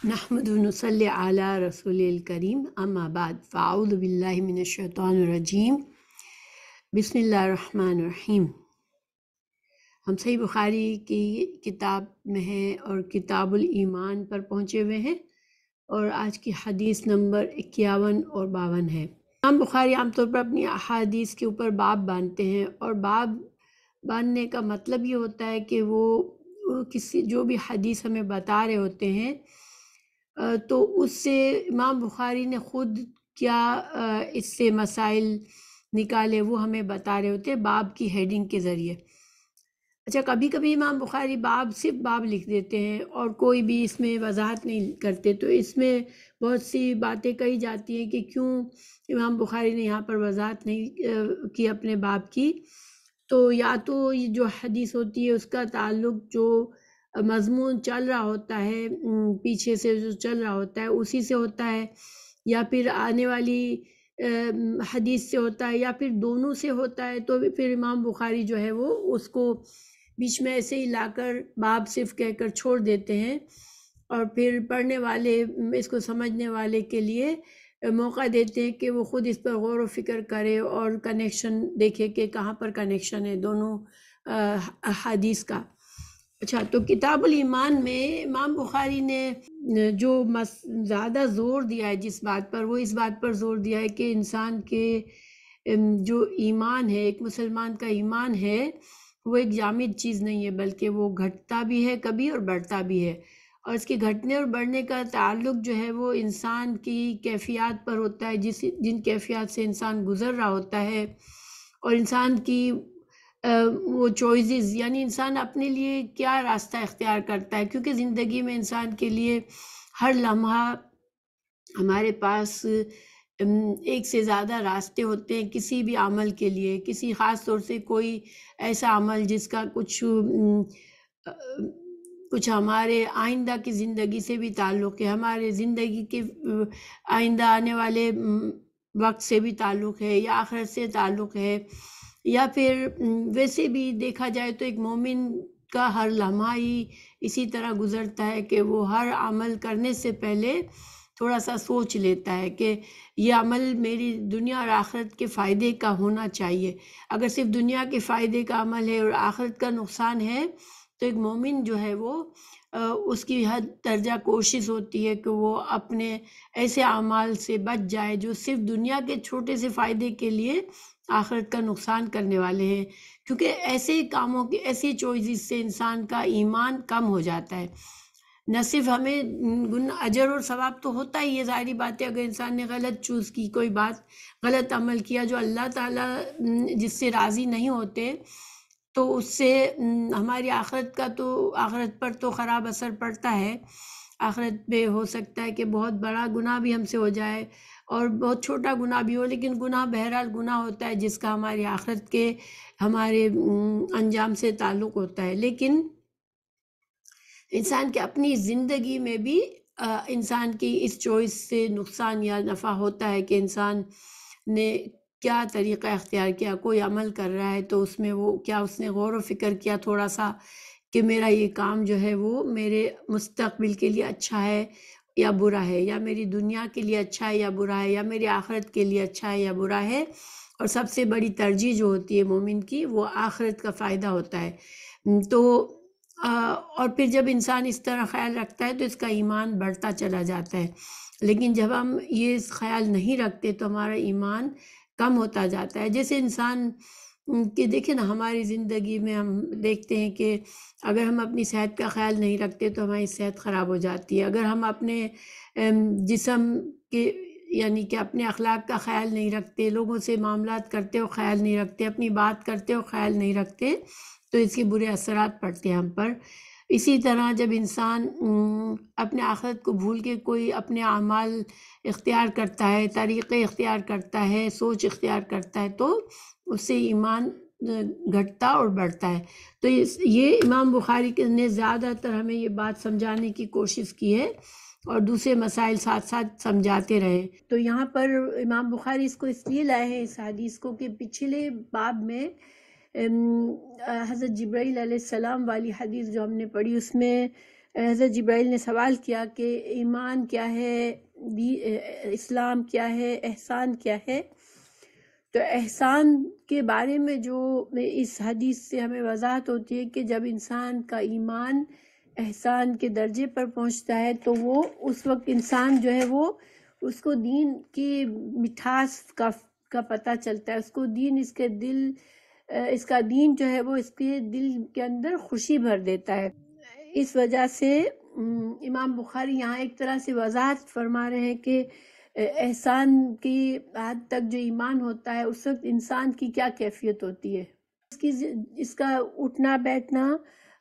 نحمد و نصلی علی رسول الکریم اما بعد فاعوذ باللہ من الشیطان الرجیم بسم اللہ الرحمن الرحیم۔ ہم صحیح بخاری کی کتاب میں ہیں اور کتاب الایمان پر پہنچے ہوئے ہیں اور آج کی حدیث نمبر 51 اور 52 ہے۔ امام بخاری عام طور پر اپنی احادیث کے اوپر باب باندھتے ہیں اور باب باندھنے کا مطلب یہ ہوتا ہے کہ وہ کسی جو بھی حدیث ہمیں بتا رہے ہوتے ہیں تو اس سے امام بخاری نے خود کیا اس سے مسائل نکالے وہ ہمیں بتا رہے ہوتے ہیں باب کی ہیڈنگ کے ذریعے۔ اچھا، کبھی کبھی امام بخاری صرف باب لکھ دیتے ہیں اور کوئی بھی اس میں وضاحت نہیں کرتے، تو اس میں بہت سی باتیں کہی جاتی ہیں کہ کیوں امام بخاری نے یہاں پر وضاحت نہیں کی اپنے باب کی۔ تو یا تو یہ جو حدیث ہوتی ہے اس کا تعلق جو مضمون چل رہا ہوتا ہے، پیچھے سے جو چل رہا ہوتا ہے اسی سے ہوتا ہے، یا پھر آنے والی حدیث سے ہوتا ہے، یا پھر دونوں سے ہوتا ہے، تو پھر امام بخاری جو ہے وہ اس کو بیچ میں ایسے ہی لا کر باب صرف کہہ کر چھوڑ دیتے ہیں اور پھر پڑھنے والے اس کو سمجھنے والے کے لیے موقع دیتے ہیں کہ وہ خود اس پر غور و فکر کرے اور کنیکشن دیکھے کہ کہاں پر کنیکشن ہے دونوں حدیث کا۔ اچھا، تو کتاب الایمان میں امام بخاری نے جو زیادہ زور دیا ہے جس بات پر، وہ اس بات پر زور دیا ہے کہ انسان کے جو ایمان ہے، ایک مسلمان کا ایمان ہے، وہ ایک جامد چیز نہیں ہے، بلکہ وہ گھٹتا بھی ہے کبھی اور بڑھتا بھی ہے، اور اس کے گھٹنے اور بڑھنے کا تعلق جو ہے وہ انسان کی کیفیات پر ہوتا ہے، جن کیفیات سے انسان گزر رہا ہوتا ہے، اور انسان کی وہ چوائسز، یعنی انسان اپنے لیے کیا راستہ اختیار کرتا ہے، کیونکہ زندگی میں انسان کے لیے ہر لمحہ ہمارے پاس ایک سے زیادہ راستے ہوتے ہیں کسی بھی عمل کے لیے، کسی خاص طور سے کوئی ایسا عمل جس کا کچھ ہمارے آئندہ کی زندگی سے بھی تعلق ہے، ہمارے زندگی کے آئندہ آنے والے وقت سے بھی تعلق ہے، یا آخرت سے تعلق ہے، یا پھر ویسے بھی دیکھا جائے تو ایک مومن کا ہر لمحہ ہی اسی طرح گزرتا ہے کہ وہ ہر عمل کرنے سے پہلے تھوڑا سا سوچ لیتا ہے کہ یہ عمل میری دنیا اور آخرت کے فائدے کا ہونا چاہیے۔ اگر صرف دنیا کے فائدے کا عمل ہے اور آخرت کا نقصان ہے تو ایک مومن جو ہے وہ اس کی حد درجہ کوشش ہوتی ہے کہ وہ اپنے ایسے اعمال سے بچ جائے جو صرف دنیا کے چھوٹے سے فائدے کے لیے آخرت کا نقصان کرنے والے ہیں، کیونکہ ایسے کاموں کی ایسی چوائسز سے انسان کا ایمان کم ہو جاتا ہے۔ نہ صرف ہمیں اجر اور ثواب تو ہوتا ہی ہے، ظاہری بات ہے، اگر انسان نے غلط چوز کی، کوئی بات غلط عمل کیا جو اللہ تعالیٰ جس سے راضی نہیں ہوتے، تو اس سے ہماری آخرت پر تو خراب اثر پڑتا ہے۔ آخرت پہ ہو سکتا ہے کہ بہت بڑا گناہ بھی ہم سے ہو جائے اور بہت چھوٹا گناہ بھی ہو، لیکن گناہ بہرحال گناہ ہوتا ہے جس کا ہماری آخرت کے ہمارے انجام سے تعلق ہوتا ہے۔ لیکن انسان کے اپنی زندگی میں بھی انسان کی اس چوائس سے نقصان یا نفع ہوتا ہے کہ انسان نے کیا طریقہ اختیار کیا، کوئی عمل کر رہا ہے تو اس میں وہ کیا اس نے غور و فکر کیا تھوڑا سا کہ میرا یہ کام جو ہے وہ میرے مستقبل کے لیے اچھا ہے یا برا ہے، یا میری دنیا کے لیے اچھا ہے یا برا ہے، یا میری آخرت کے لیے اچھا ہے یا برا ہے۔ اور سب سے بڑی ترجیح جو ہوتی ہے مومن کی وہ آخرت کا فائدہ ہوتا ہے۔ تو اور پھر جب انسان اس طرح خیال رکھتا ہے تو اس کا ایمان بڑھتا چلا جاتا ہے، لیکن جب ہم یہ خیال نہیں رکھتے تو ہمارا ایمان کم ہوتا جاتا ہے۔ جیسے انسان کہ دیکھیں نا، ہماری زندگی میں ہم دیکھتے ہیں کہ اگر ہم اپنی صحت کا خیال نہیں رکھتے تو ہماری صحت خراب ہو جاتی ہے، اگر ہم اپنے جسم کے یعنی کہ اپنے اخلاق کا خیال نہیں رکھتے، لوگوں سے معاملات کرتے ہو خیال نہیں رکھتے، اپنی بات کرتے ہو خیال نہیں رکھتے، تو اس کے برے اثرات پڑتے ہیں ہم پر۔ اسی طرح جب انسان اپنے آخرت کو بھول کے کوئی اپنے اعمال اختیار کرتا ہے، طریقے اختیار کرتا ہے، سوچ اختیار کرتا ہے، تو اس سے ایمان گھٹتا اور بڑھتا ہے۔ تو یہ امام بخاری نے زیادہ تر ہمیں یہ بات سمجھانے کی کوشش کی ہے اور دوسرے مسائل ساتھ ساتھ سمجھاتے رہے۔ تو یہاں پر امام بخاری اس کو اس لیے لائے ہیں اس حدیث کو کہ پچھلے باب میں حضرت جبرائیل علیہ السلام والی حدیث جو ہم نے پڑھی، اس میں حضرت جبرائیل نے سوال کیا کہ ایمان کیا ہے، اسلام کیا ہے، احسان کیا ہے؟ تو احسان کے بارے میں جو اس حدیث سے ہمیں وضاحت ہوتی ہے کہ جب انسان کا ایمان احسان کے درجے پر پہنچتا ہے تو وہ اس وقت انسان جو ہے وہ اس کو دین کی مٹھاس کا پتہ چلتا ہے، اس کو دین اس کا دین جو ہے وہ اس کے دل کے اندر خوشی بھر دیتا ہے۔ اس وجہ سے امام بخاری یہاں ایک طرح سے وضاحت فرما رہے ہیں کہ احسان کی حد تک جو ایمان ہوتا ہے اس وقت انسان کی کیا کیفیت ہوتی ہے، اس کا اٹھنا بیٹھنا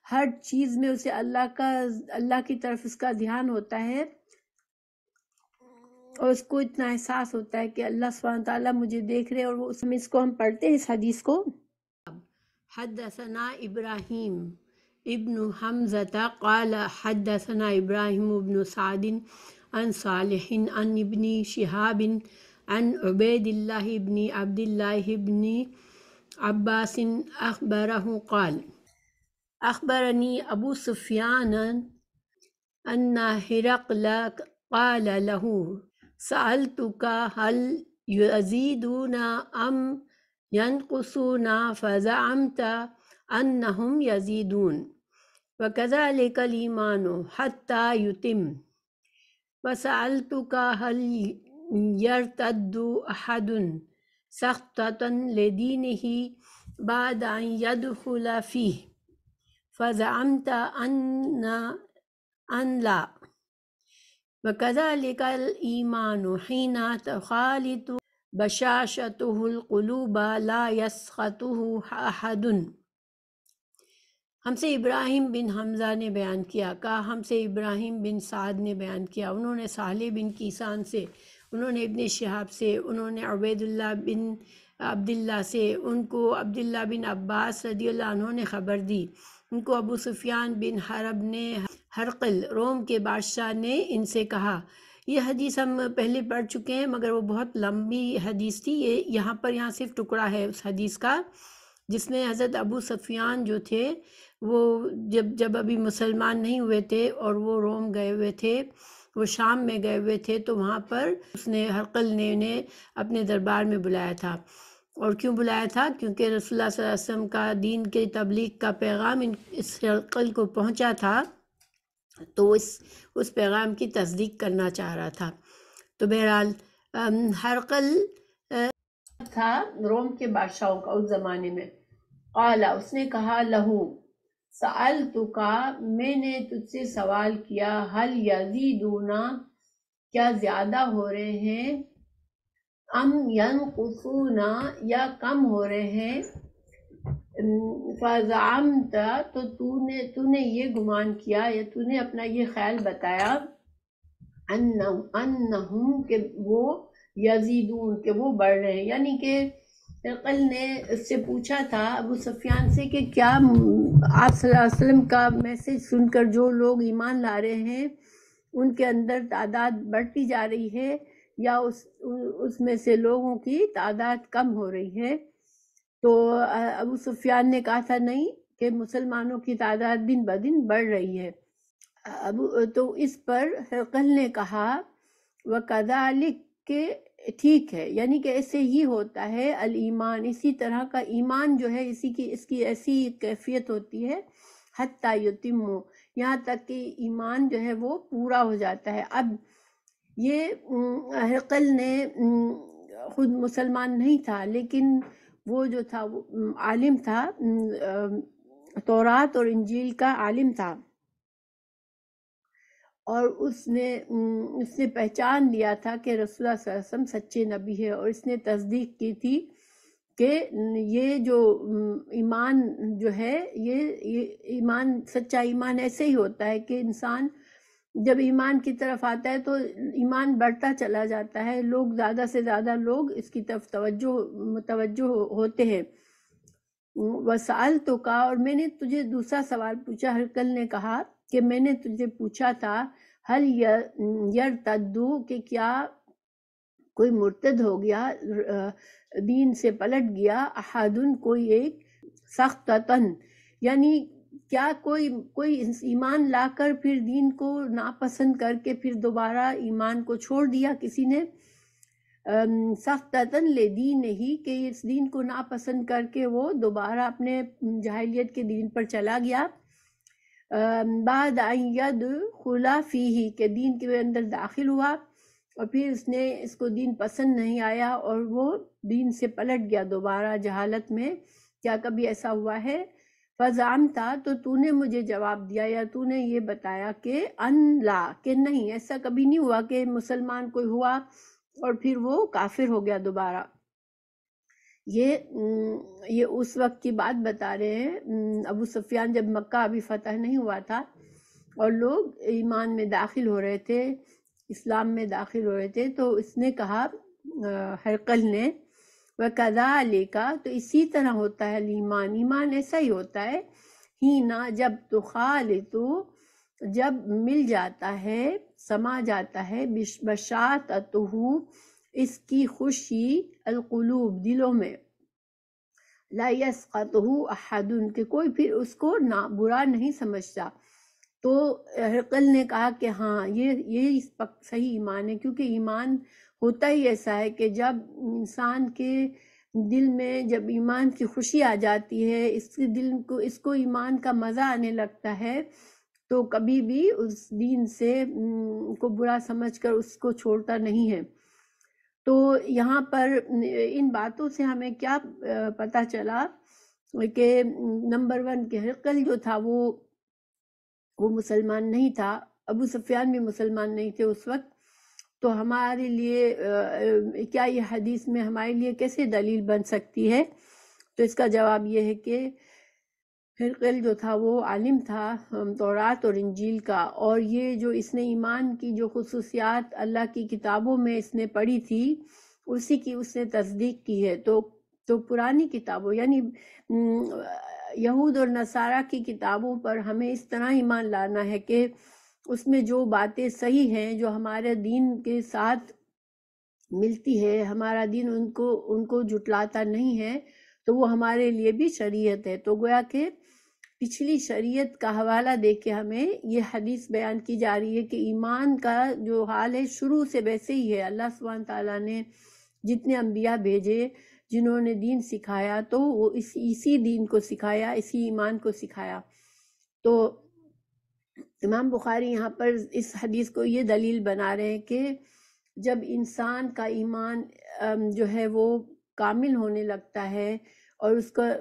ہر چیز میں اسے اللہ کی طرف اس کا دھیان ہوتا ہے اور اس کو اتنا احساس ہوتا ہے کہ اللہ سبحانہ تعالیٰ مجھے دیکھ رہے، اور وہ اس کو ہم پڑھتے ہیں اس حدیث کو۔ حدثنا ابراہیم ابن حمزة قال حدثنا ابراہیم ابن سعد عن صالح عن ابن شہاب عن عبید اللہ ابن عبد اللہ ابن عباس اخبرہ قال اخبرنی ابو سفیان ان ہرقل قال له سألتک هل يزيدون ام ينقصون فزعمت انهم يزيدون وكذلك الإيمان حتى يتم وسألتك هل يرتد أحد سخطة لدينه بعد أن يدخل فيه فزعمت أن لا وكذلك الإيمان حين تخالط بشاشته القلوب لا يسخطه أحد۔ ہم سے ابراہیم بن حمزہ نے بیان کیا، کہا ہم سے ابراہیم بن سعد نے بیان کیا، انہوں نے صالح بن کیسان سے، انہوں نے ابن شہاب سے، انہوں نے عبید اللہ بن عبداللہ سے، ان کو عبداللہ بن عباس رضی اللہ عنہ نے خبر دی، ان کو ابو سفیان بن حرب نے، ہرقل روم کے بادشاہ نے ان سے کہا۔ یہ حدیث ہم پہلے پڑھ چکے ہیں مگر وہ بہت لمبی حدیث تھی، یہاں صرف ٹکڑا ہے اس حدیث کا، جس میں حضرت ابو سفیان جو تھے وہ جب ابھی مسلمان نہیں ہوئے تھے اور وہ روم گئے ہوئے تھے، وہ شام میں گئے ہوئے تھے، تو وہاں پر اس نے ہرقل نے انہیں اپنے دربار میں بلایا تھا۔ اور کیوں بلایا تھا؟ کیونکہ رسول اللہ صلی اللہ علیہ وسلم کا دین کے تبلیغ کا پیغام اس ہرقل کو پہنچا تھا، تو اس پیغام کی تصدیق کرنا چاہ رہا تھا۔ تو بہرحال ہرقل تھا روم کے بادشاہوں کا اس زمانے میں۔ قال اس نے کہا لہو سألتک میں نے تجھ سے سوال کیا، حل یزیدون کیا زیادہ ہو رہے ہیں، ام ینقصون یا کم ہو رہے ہیں، فزعمت تو تو نے یہ گمان کیا یا تو نے اپنا یہ خیال بتایا، انہم کہ وہ یزیدون کہ وہ بڑھ رہے ہیں، یعنی کہ ہرقل نے اس سے پوچھا تھا ابو سفیان سے کہ کیا آپ صلی اللہ علیہ وسلم کا میسج سن کر جو لوگ ایمان لا رہے ہیں ان کے اندر تعداد بڑھتی جا رہی ہے یا اس میں سے لوگوں کی تعداد کم ہو رہی ہے؟ تو ابو سفیان نے کہا تھا نہیں، کہ مسلمانوں کی تعداد دن بدن بڑھ رہی ہے۔ تو اس پر ہرقل نے کہا وَكَذَلِكَ کہ ٹھیک ہے، یعنی کہ ایسے ہی ہوتا ہے الایمان، اسی طرح کا ایمان جو ہے اس کی ایسی کیفیت ہوتی ہے، حتی یتم یہاں تک کہ ایمان جو ہے وہ پورا ہو جاتا ہے۔ اب یہ ہرقل نے خود مسلمان نہیں تھا، لیکن وہ جو تھا وہ عالم تھا، تورات اور انجیل کا عالم تھا، اور اس نے پہچان لیا تھا کہ رسول اللہ صلی اللہ علیہ وسلم سچے نبی ہے، اور اس نے تصدیق کی تھی کہ یہ جو ایمان جو ہے یہ ایمان، سچا ایمان ایسے ہی ہوتا ہے کہ انسان جب ایمان کی طرف آتا ہے تو ایمان بڑھتا چلا جاتا ہے، لوگ زیادہ سے زیادہ لوگ اس کی طرف متوجہ ہوتے ہیں۔ وسألتک اور میں نے تجھے دوسرا سوال پوچھا، ہرقل نے کہا کہ میں نے تجھے پوچھا تھا حل یرتدو کہ کیا کوئی مرتد ہو گیا، دین سے پلٹ گیا، احدن کوئی ایک، سختتاً یعنی کیا کوئی ایمان لا کر پھر دین کو ناپسند کر کے پھر دوبارہ ایمان کو چھوڑ دیا کسی نے؟ سختتاً لدین ہی، کہ اس دین کو ناپسند کر کے وہ دوبارہ اپنے جاہلیت کے دین پر چلا گیا، بعد ان یدخل فیہ، کہ دین کے اندر داخل ہوا اور پھر اس نے اس کو دین پسند نہیں آیا اور وہ دین سے پلٹ گیا دوبارہ جہالت میں. کیا کبھی ایسا ہوا ہے؟ فزعمتا، تو تو نے مجھے جواب دیا یا تو نے یہ بتایا کہ ان لا، کہ نہیں، ایسا کبھی نہیں ہوا کہ مسلمان کوئی ہوا اور پھر وہ کافر ہو گیا دوبارہ. یہ اس وقت کی بات بتا رہے ہیں. ابو سفیان جب مکہ ابھی فتح نہیں ہوا تھا اور لوگ ایمان میں داخل ہو رہے تھے، اسلام میں داخل ہو رہے تھے، تو اس نے کہا ہرقل نے، وَكَذَلِكَ، تو اسی طرح ہوتا ہے ایمان، ایمان ایسا ہی ہوتا ہے، ہینا، جب تخالطو، جب مل جاتا ہے، سما جاتا ہے، بشاتتہ، اس کی خوشی، القلوب، دلوں میں، لا یسقطہ احد، کہ کوئی پھر اس کو برا نہیں سمجھتا. تو ہرقل نے کہا کہ ہاں یہ صحیح ایمان ہے، کیونکہ ایمان ہوتا ہی ایسا ہے کہ جب انسان کے دل میں جب ایمان کی خوشی آ جاتی ہے، اس کو ایمان کا مزہ آنے لگتا ہے، تو کبھی بھی اس دین سے کو برا سمجھ کر اس کو چھوڑتا نہیں ہے. تو یہاں پر ان باتوں سے ہمیں کیا پتہ چلا کہ نمبر 1 کہ ہرقل جو تھا وہ مسلمان نہیں تھا، ابو سفیان بھی مسلمان نہیں تھے اس وقت. تو ہمارے لیے کیا یہ حدیث میں ہمارے لیے کیسے دلیل بن سکتی ہے؟ تو اس کا جواب یہ ہے کہ ہرقل جو تھا وہ عالم تھا تورات اور انجیل کا، اور یہ جو اس نے ایمان کی جو خصوصیات اللہ کی کتابوں میں اس نے پڑھی تھی، اسی کی اس نے تصدیق کی ہے. تو پرانی کتابوں یعنی یہود اور نصارہ کی کتابوں پر ہمیں اس طرح ایمان لانا ہے کہ اس میں جو باتیں صحیح ہیں، جو ہمارے دین کے ساتھ ملتی ہے، ہمارا دین ان کو جھٹلاتا نہیں ہے، تو وہ ہمارے لیے بھی شریعت ہے. تو گویا کہ پچھلی شریعت کا حوالہ دے کے ہمیں یہ حدیث بیان کی جا رہی ہے کہ ایمان کا جو حال ہے شروع سے ویسے ہی ہے. اللہ سبحانہ تعالیٰ نے جتنے انبیاء بھیجے، جنہوں نے دین سکھایا، تو وہ اسی دین کو سکھایا، اسی ایمان کو سکھایا. تو امام بخاری یہاں پر اس حدیث کو یہ دلیل بنا رہے ہیں کہ جب انسان کا ایمان جو ہے وہ کامل ہونے لگتا ہے اور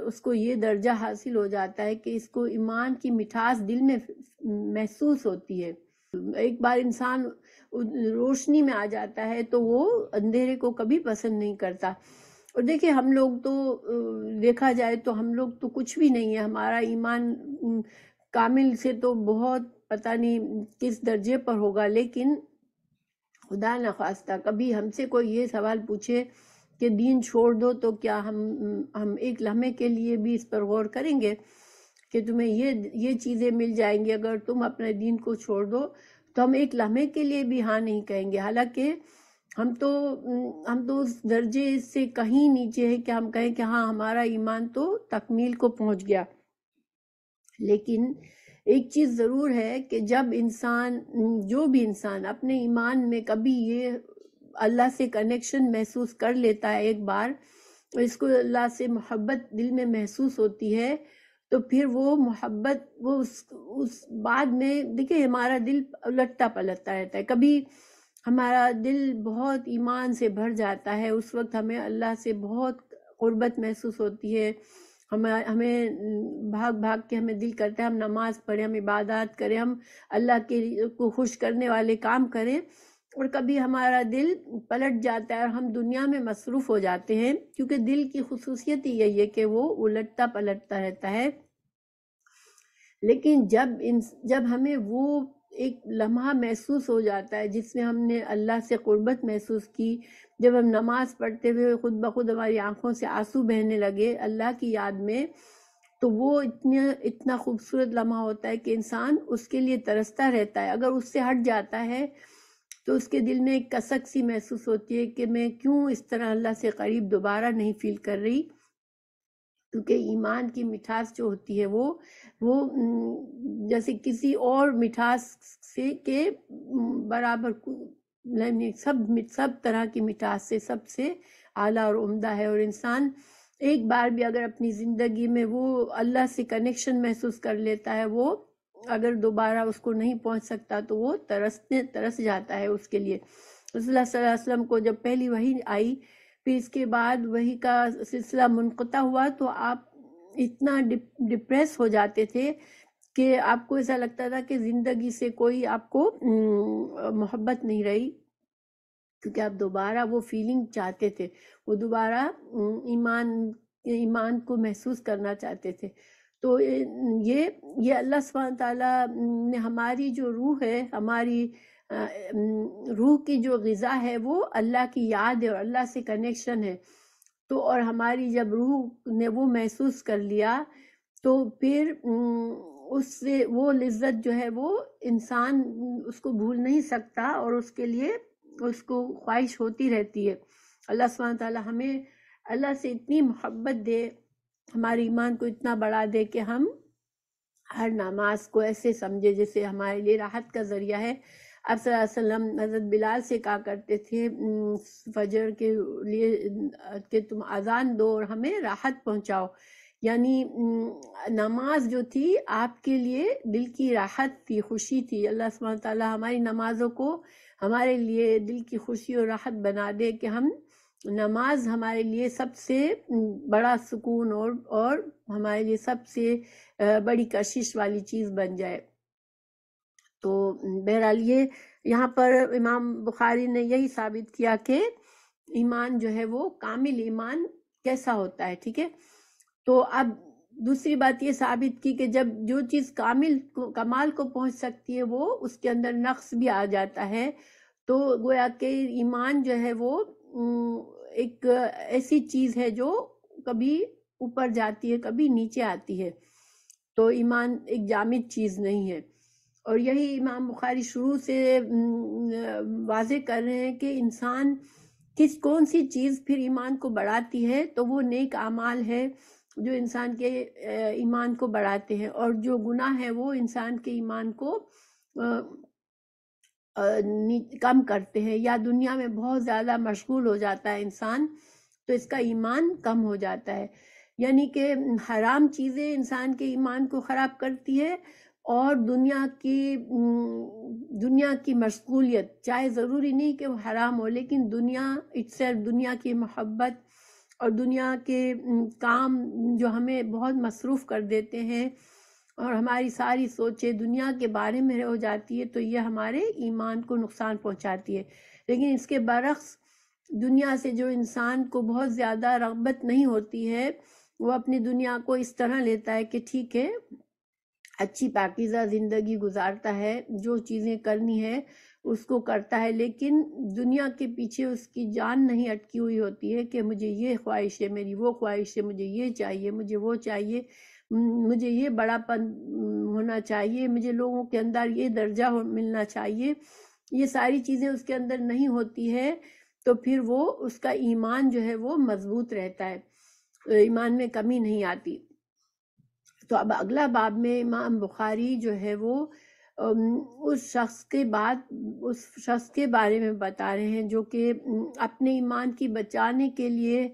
اس کو یہ درجہ حاصل ہو جاتا ہے کہ اس کو ایمان کی مٹھاس دل میں محسوس ہوتی ہے. ایک بار انسان روشنی میں آ جاتا ہے تو وہ اندھیرے کو کبھی پسند نہیں کرتا. اور دیکھیں ہم لوگ تو دیکھا جائے تو ہم لوگ تو کچھ بھی نہیں ہے، ہمارا ایمان کامل سے تو بہت پتہ نہیں کس درجے پر ہوگا، لیکن خدا نخواستہ کبھی ہم سے کوئی یہ سوال پوچھے کہ دین چھوڑ دو، تو کیا ہم ایک لمحے کے لیے بھی اس پر غور کریں گے کہ تمہیں یہ چیزیں مل جائیں گی اگر تم اپنے دین کو چھوڑ دو؟ تو ہم ایک لمحے کے لیے بھی ہاں نہیں کہیں گے. حالانکہ ہم تو اس درجے سے کہیں نیچے ہے کہ ہم کہیں کہ ہاں ہمارا ایمان تو تکمیل کو پہنچ گیا. لیکن ایک چیز ضرور ہے کہ جب جو بھی انسان اپنے ایمان میں کبھی یہ اللہ سے کنیکشن محسوس کر لیتا ہے ایک بار، اس کو اللہ سے محبت دل میں محسوس ہوتی ہے، تو پھر وہ محبت وہ اس بعد میں دیکھیں ہمارا دل الٹتا پلٹتا رہتا ہے. کبھی ہمارا دل بہت ایمان سے بھر جاتا ہے، اس وقت ہمیں اللہ سے بہت قربت محسوس ہوتی ہے، ہمیں بھاگ کے ہمیں دل کرتا ہے ہم نماز پڑھیں، ہم عبادات کریں، ہم اللہ کو خوش کرنے والے کام کریں. اور کبھی ہمارا دل پلٹ جاتا ہے اور ہم دنیا میں مصروف ہو جاتے ہیں، کیونکہ دل کی خصوصیت ہی یہی ہے کہ وہ الٹتا پلٹتا رہتا ہے. لیکن جب ہمیں وہ ایک لمحہ محسوس ہو جاتا ہے جس میں ہم نے اللہ سے قربت محسوس کی، جب ہم نماز پڑھتے ہوئے خود بخود ہماری آنکھوں سے آنسو بہنے لگے اللہ کی یاد میں، تو وہ اتنا خوبصورت لمحہ ہوتا ہے کہ انسان اس کے لیے ترستا رہتا ہے. اگر اس سے ہٹ جاتا ہے تو اس کے دل میں ایک کسک سی محسوس ہوتی ہے کہ میں کیوں اس طرح اللہ سے قریب دوبارہ نہیں فیل کر رہی. کیونکہ ایمان کی مٹھاس جو ہوتی ہے وہ جیسے کسی اور مٹھاس سے کے برابر سب طرح کی مٹھاس سے سب سے اعلیٰ اور عمدہ ہے۔ اور انسان ایک بار بھی اگر اپنی زندگی میں وہ اللہ سے کنیکشن محسوس کر لیتا ہے، وہ اگر دوبارہ اس کو نہیں پہنچ سکتا تو وہ ترس جاتا ہے اس کے لیے۔ رسول اللہ صلی اللہ علیہ وسلم کو جب پہلی وحی آئی، پھر اس کے بعد وحی کا سلسلہ منقطع ہوا، تو آپ اتنا ڈپریس ہو جاتے تھے کہ آپ کو ایسا لگتا تھا کہ زندگی سے کوئی آپ کو محبت نہیں رہی، کیونکہ آپ دوبارہ وہ فیلنگ چاہتے تھے، وہ دوبارہ ایمان کو محسوس کرنا چاہتے تھے۔ تو یہ اللہ سبحانہ تعالیٰ نے ہماری جو روح ہے، ہماری روح کی جو غذا ہے، وہ اللہ کی یاد ہے اور اللہ سے کنیکشن ہے۔ تو اور ہماری جب روح نے وہ محسوس کر لیا تو پھر اس سے وہ لذت جو ہے وہ انسان اس کو بھول نہیں سکتا، اور اس کے لیے اس کو خواہش ہوتی رہتی ہے۔ اللہ سبحانہ تعالیٰ ہمیں اللہ سے اتنی محبت دے، ہمارے ایمان کو اتنا بڑھا دے کہ ہم ہر نماز کو ایسے سمجھے جیسے ہمارے لیے راحت کا ذریعہ ہے۔ آپ صلی اللہ علیہ وسلم حضرت بلال سے کہا کرتے تھے فجر کے لیے کہ تم اذان دو اور ہمیں راحت پہنچاؤ، یعنی نماز جو تھی آپ کے لیے دل کی راحت تھی، خوشی تھی۔ اللہ سبحانہ تعالیٰ ہماری نمازوں کو ہمارے لیے دل کی خوشی اور راحت بنا دے کہ ہم نماز ہمارے لیے سب سے بڑا سکون اور ہمارے لیے سب سے بڑی کشش والی چیز بن جائے۔ تو بہرحال یہ یہاں پر امام بخاری نے یہی ثابت کیا کہ ایمان جو ہے وہ کامل ایمان کیسا ہوتا ہے، ٹھیک ہے۔ تو اب دوسری بات یہ ثابت کی کہ جب جو چیز کمال کو پہنچ سکتی ہے وہ اس کے اندر نقص بھی آ جاتا ہے، تو گویا کہ ایمان جو ہے وہ ایک ایسی چیز ہے جو کبھی اوپر جاتی ہے کبھی نیچے آتی ہے، تو ایمان ایک جامد چیز نہیں ہے۔ اور یہی امام بخاری شروع سے واضح کر رہے ہیں کہ انسان کون سی چیز پھر ایمان کو بڑھاتی ہے، تو وہ نیک اعمال ہے جو انسان کے ایمان کو بڑھاتے ہیں، اور جو گناہ ہے وہ انسان کے ایمان کو کم کرتے ہیں، یا دنیا میں بہت زیادہ مشغول ہو جاتا ہے انسان تو اس کا ایمان کم ہو جاتا ہے۔ یعنی کہ حرام چیزیں انسان کے ایمان کو خراب کرتی ہے، اور دنیا کی مشغولیت، چاہے ضروری نہیں کہ وہ حرام ہو، لیکن دنیا کی محبت اور دنیا کے کام جو ہمیں بہت مصروف کر دیتے ہیں اور ہماری ساری سوچیں دنیا کے بارے میں ہو جاتی ہے، تو یہ ہمارے ایمان کو نقصان پہنچاتی ہے۔ لیکن اس کے برعکس دنیا سے جو انسان کو بہت زیادہ رغبت نہیں ہوتی ہے، وہ اپنی دنیا کو اس طرح لیتا ہے کہ ٹھیک ہے، اچھی پاکیزہ زندگی گزارتا ہے، جو چیزیں کرنی ہے اس کو کرتا ہے، لیکن دنیا کے پیچھے اس کی جان نہیں اٹکی ہوئی ہوتی ہے کہ مجھے یہ خواہش ہے، میری وہ خواہش ہے، مجھے یہ چاہیے، مجھے وہ چاہیے، مجھے یہ بڑا پن ہونا چاہیے، مجھے لوگوں کے اندر یہ درجہ ملنا چاہیے۔ یہ ساری چیزیں اس کے اندر نہیں ہوتی ہے، تو پھر وہ اس کا ایمان جو ہے وہ مضبوط رہتا ہے، ایمان میں کمی نہیں آتی۔ تو اب اگلا باب میں امام بخاری جو ہے وہ اس شخص کے بارے میں بتا رہے ہیں جو کہ اپنے ایمان کی بچانے کے لیے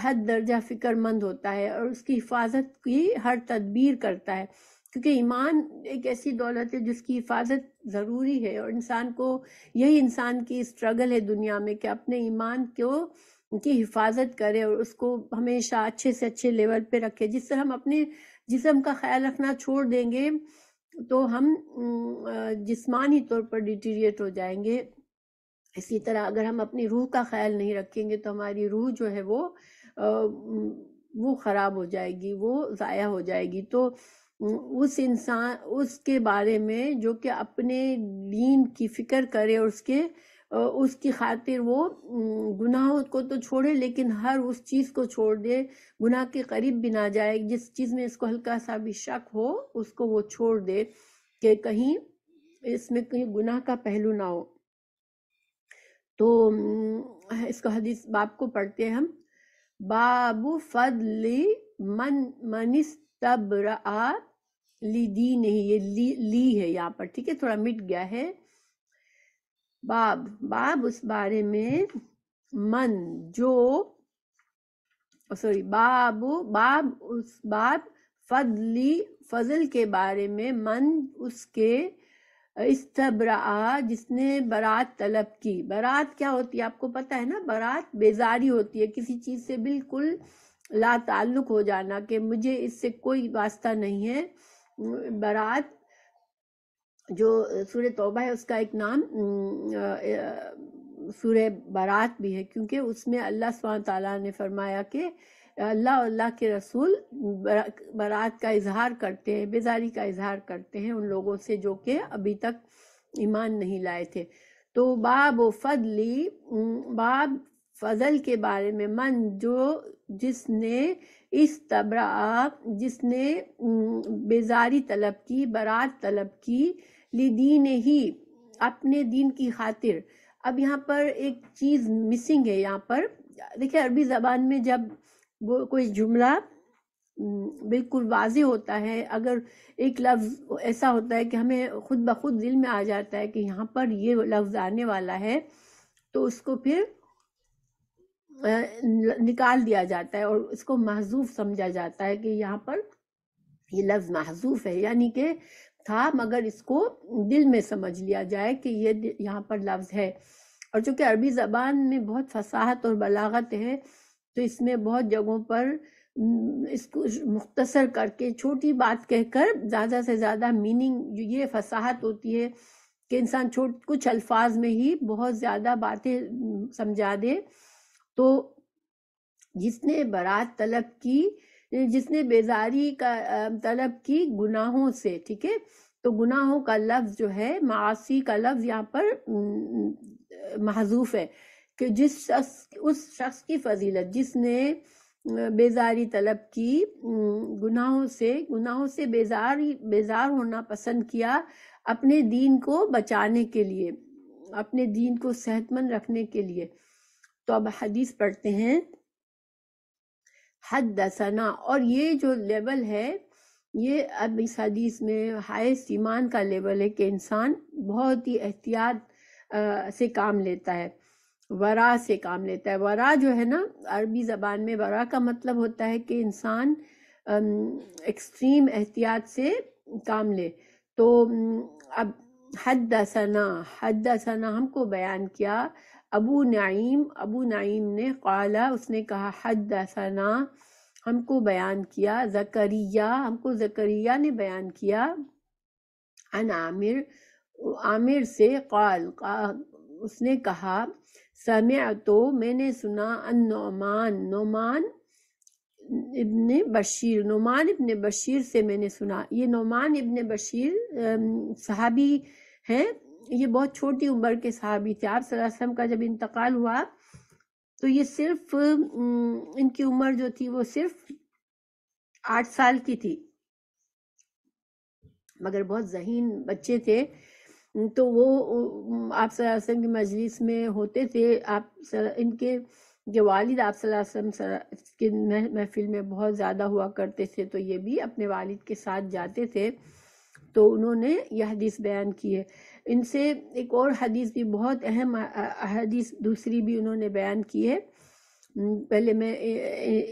حد درجہ فکر مند ہوتا ہے اور اس کی حفاظت کی ہر تدبیر کرتا ہے، کیونکہ ایمان ایک ایسی دولت ہے جس کی حفاظت ضروری ہے، اور یہی انسان کی اسٹرگل ہے دنیا میں کہ اپنے ایمان کی حفاظت کرے اور اس کو ہمیشہ اچھے سے اچھے لیول پہ رکھے۔ جس سے ہم اپنے جسم کا خیال رکھنا چھوڑ دیں گے تو ہم جسمانی طور پر ڈیٹیریٹ ہو جائیں گے، اسی طرح اگر ہم اپنی روح کا خیال نہیں رکھیں گے تو ہماری روح جو ہے وہ خراب ہو جائے گی، وہ ضائع ہو جائے گی۔ تو اس کے بارے میں جو کہ اپنے دین کی فکر کرے اور اس کی خاطر وہ گناہوں کو تو چھوڑے لیکن ہر اس چیز کو چھوڑ دے، گناہ کے قریب بھی نہ جائے، جس چیز میں اس کو ہلکا سا بھی شک ہو اس کو وہ چھوڑ دے کہ کہیں اس میں کہیں گناہ کا پہلو نہ ہو۔ تو اس کو حدیث باب کو پڑھتے ہیں ہم۔ باب فضل من استبرأ لدینہ، یہ لی ہے یہاں پر، ٹھیک ہے، تھوڑا مٹ گیا ہے. باب اس بارے میں، من جو، سوری باب اس باب فضل کے بارے میں، من اس کے، استبرأ جس نے برات طلب کی. برات کیا ہوتی ہے آپ کو پتہ ہے نا؟ برات بیزاری ہوتی ہے، کسی چیز سے بالکل لا تعلق ہو جانا، کہ مجھے اس سے کوئی واسطہ نہیں ہے. برات جو سورہ توبہ ہے اس کا ایک نام سورہ برات بھی ہے، کیونکہ اس میں اللہ سبحانہ تعالیٰ نے فرمایا کہ اللہ اور اللہ کے رسول برات کا اظہار کرتے ہیں، بیزاری کا اظہار کرتے ہیں ان لوگوں سے جو کہ ابھی تک ایمان نہیں لائے تھے. تو باب فضلی، باب فضل کے بارے میں، من جو، جس نے استبرأ، جس نے بیزاری طلب کی، برات طلب کی، لدین ہی، اپنے دین کی خاطر. اب یہاں پر ایک چیز مسنگ ہے. یہاں پر دیکھیں عربی زبان میں جب وہ کوئی جملہ بالکل واضح ہوتا ہے، اگر ایک لفظ ایسا ہوتا ہے کہ ہمیں خود بخود دل میں آ جاتا ہے کہ یہاں پر یہ لفظ آنے والا ہے، تو اس کو پھر نکال دیا جاتا ہے اور اس کو محذوف سمجھا جاتا ہے کہ یہاں پر یہ لفظ محذوف ہے، یعنی کہ تھا مگر اس کو دل میں سمجھ لیا جائے کہ یہ یہاں پر لفظ ہے. اور چونکہ عربی زبان میں بہت فصاحت اور بلاغت ہے، تو اس میں بہت جگہوں پر اس کو مختصر کر کے چھوٹی بات کہہ کر زیادہ سے زیادہ میننگ، جو یہ فصاحت ہوتی ہے کہ انسان کچھ الفاظ میں ہی بہت زیادہ باتیں سمجھا دے. تو جس نے برات طلب کی، جس نے بیزاری کا طلب کی گناہوں سے، ٹھیک ہے، تو گناہوں کا لفظ جو ہے، معاصی کا لفظ یہاں پر محذوف ہے، کہ اس شخص کی فضیلت جس نے بیزاری طلب کی، گناہوں سے بیزار ہونا پسند کیا، اپنے دین کو بچانے کے لیے، اپنے دین کو صحت مند رکھنے کے لیے. تو اب حدیث پڑھتے ہیں. حدثنا، اور یہ جو لیول ہے، یہ اب اس حدیث میں ہائیسٹ ایمان کا لیول ہے کہ انسان بہت ہی احتیاط سے کام لیتا ہے، ورا سے کام لیتا ہے. ورا جو ہے نا عربی زبان میں، ورا کا مطلب ہوتا ہے کہ انسان ایکسٹریم احتیاط سے کام لے. تو اب حدثنا ہم کو بیان کیا ابو نعیم نے، قالا اس نے کہا، حدثنا ہم کو بیان کیا، زکریا ہم کو زکریا نے بیان کیا، عن عامر سے، قال اس نے کہا، سمعتو میں نے سنا، نعمان ابن بشیر سے میں نے سنا. یہ نعمان ابن بشیر صحابی ہیں، یہ بہت چھوٹی عمر کے صحابی تھے. آپ صلی اللہ علیہ وسلم کا جب انتقال ہوا تو یہ صرف ان کی عمر جو تھی وہ صرف 8 سال کی تھی، مگر بہت ذہین بچے تھے. تو وہ آپ صلی اللہ علیہ وسلم کی مجلس میں ہوتے تھے. ان کے جو والد آپ صلی اللہ علیہ وسلم کے محفل میں بہت زیادہ ہوا کرتے تھے، تو یہ بھی اپنے والد کے ساتھ جاتے تھے. تو انہوں نے یہ حدیث بیان کی ہے. ان سے ایک اور حدیث بھی، بہت اہم حدیث دوسری بھی انہوں نے بیان کی ہے. پہلے میں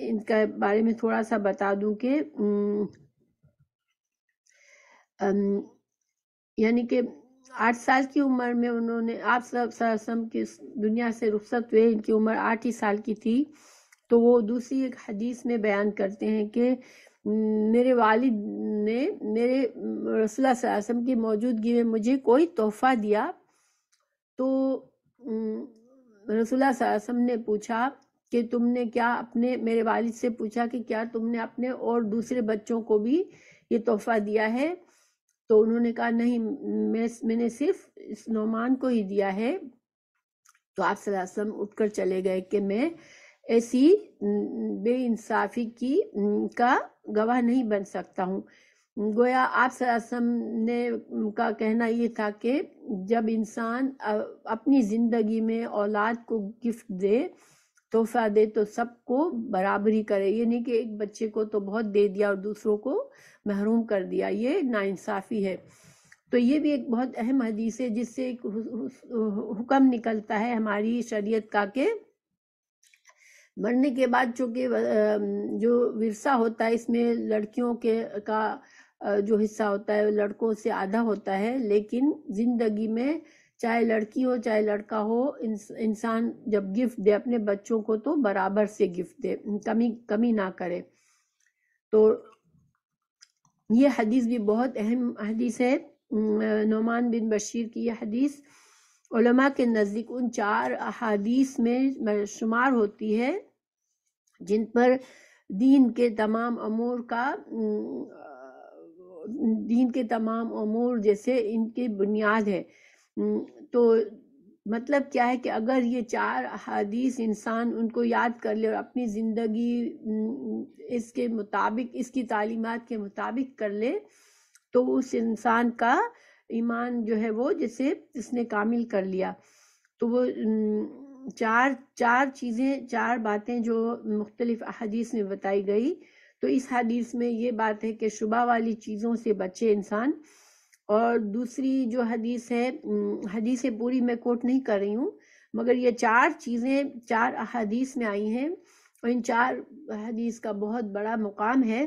ان کا بارے میں تھوڑا سا بتا دوں کہ یعنی کہ 8 سال کی عمر میں انہوں نے، آپ صلی اللہ علیہ وسلم کی دنیا سے رخصت ہوئے، ان کی عمر 8 ہی سال کی تھی. تو وہ دوسری ایک حدیث میں بیان کرتے ہیں کہ میرے والد نے میرے رسول اللہ صلی اللہ علیہ وسلم کی موجودگی میں مجھے کوئی تحفہ دیا. تو رسول اللہ صلی اللہ علیہ وسلم نے پوچھا کہ تم نے کیا اپنے، میرے والد سے پوچھا کہ کیا تم نے اپنے اور دوسرے بچوں کو بھی یہ تحفہ دیا ہے؟ تو انہوں نے کہا نہیں، میں نے صرف اس نعمان کو ہی دیا ہے. تو آپ صلی اللہ علیہ وسلم اٹھ کر چلے گئے کہ میں ایسی بے انصافی کا گواہ نہیں بن سکتا ہوں. گویا آپ صلی اللہ علیہ وسلم نے کا کہنا یہ تھا کہ جب انسان اپنی زندگی میں اولاد کو گفٹ دے تحفہ دے تو سب کو برابری کرے، یہ نہیں کہ ایک بچے کو تو بہت دے دیا اور دوسروں کو محروم کر دیا، یہ ناانصافی ہے۔ تو یہ بھی ایک بہت اہم حدیث ہے جس سے ایک حکم نکلتا ہے ہماری شریعت کا کہ مرنے کے بعد چونکہ جو ورثہ ہوتا ہے اس میں لڑکیوں کا جو حصہ ہوتا ہے لڑکوں سے آدھا ہوتا ہے، لیکن زندگی میں چاہے لڑکی ہو چاہے لڑکا ہو، انسان جب گفٹ دے اپنے بچوں کو تو برابر سے گفٹ دے، کمی نہ کرے۔ تو یہ حدیث بھی بہت اہم حدیث ہے، نعمان بن بشیر کی یہ حدیث علماء کے نزدیک ان 4 احادیث میں شمار ہوتی ہے جن پر دین کے تمام امور جیسے ان کی بنیاد ہے۔ تو مطلب کیا ہے کہ اگر یہ 4 احادیث انسان ان کو یاد کر لے اور اپنی زندگی اس کے مطابق، اس کی تعلیمات کے مطابق کر لے، تو اس انسان کا ایمان جو ہے وہ جسے اس نے کامل کر لیا۔ تو وہ چار باتیں جو مختلف احادیث میں بتائی گئی، تو اس حدیث میں یہ بات ہے کہ شبہ والی چیزوں سے بچے انسان۔ اور دوسری جو حدیث ہے، حدیث پوری میں کوٹ نہیں کر رہی ہوں، مگر یہ 4 چیزیں 4 احادیث میں آئی ہیں اور ان 4 حدیث کا بہت بڑا مقام ہے۔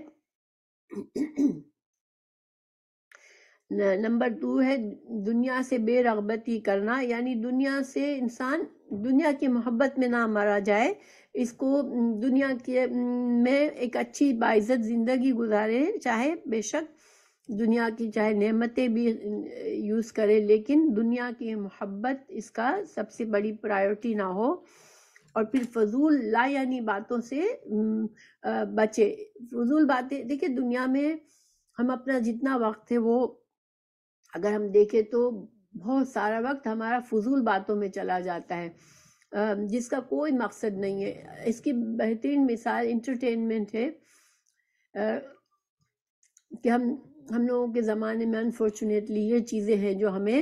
نمبر 2 ہے دنیا سے بے رغبتی کرنا، یعنی دنیا سے انسان دنیا کی محبت میں نہ مرا جائے، اس کو دنیا کے میں ایک اچھی باعزت زندگی گزارے، چاہے بے شک دنیا کی چاہے نعمتیں بھی یوز کرے، لیکن دنیا کی محبت اس کا سب سے بڑی پرائیورٹی نہ ہو۔ اور پھر فضول لا یعنی باتوں سے بچے۔ فضول باتیں دیکھیں، دنیا میں ہم اپنا جتنا وقت ہے وہ اگر ہم دیکھیں تو بہت سارا وقت ہمارا فضول باتوں میں چلا جاتا ہے جس کا کوئی مقصد نہیں ہے۔ اس کی بہترین مثال انٹرٹینمنٹ ہے کہ ہم لوگوں کے زمانے میں انفارچونیٹلی یہ چیزیں ہیں جو ہمیں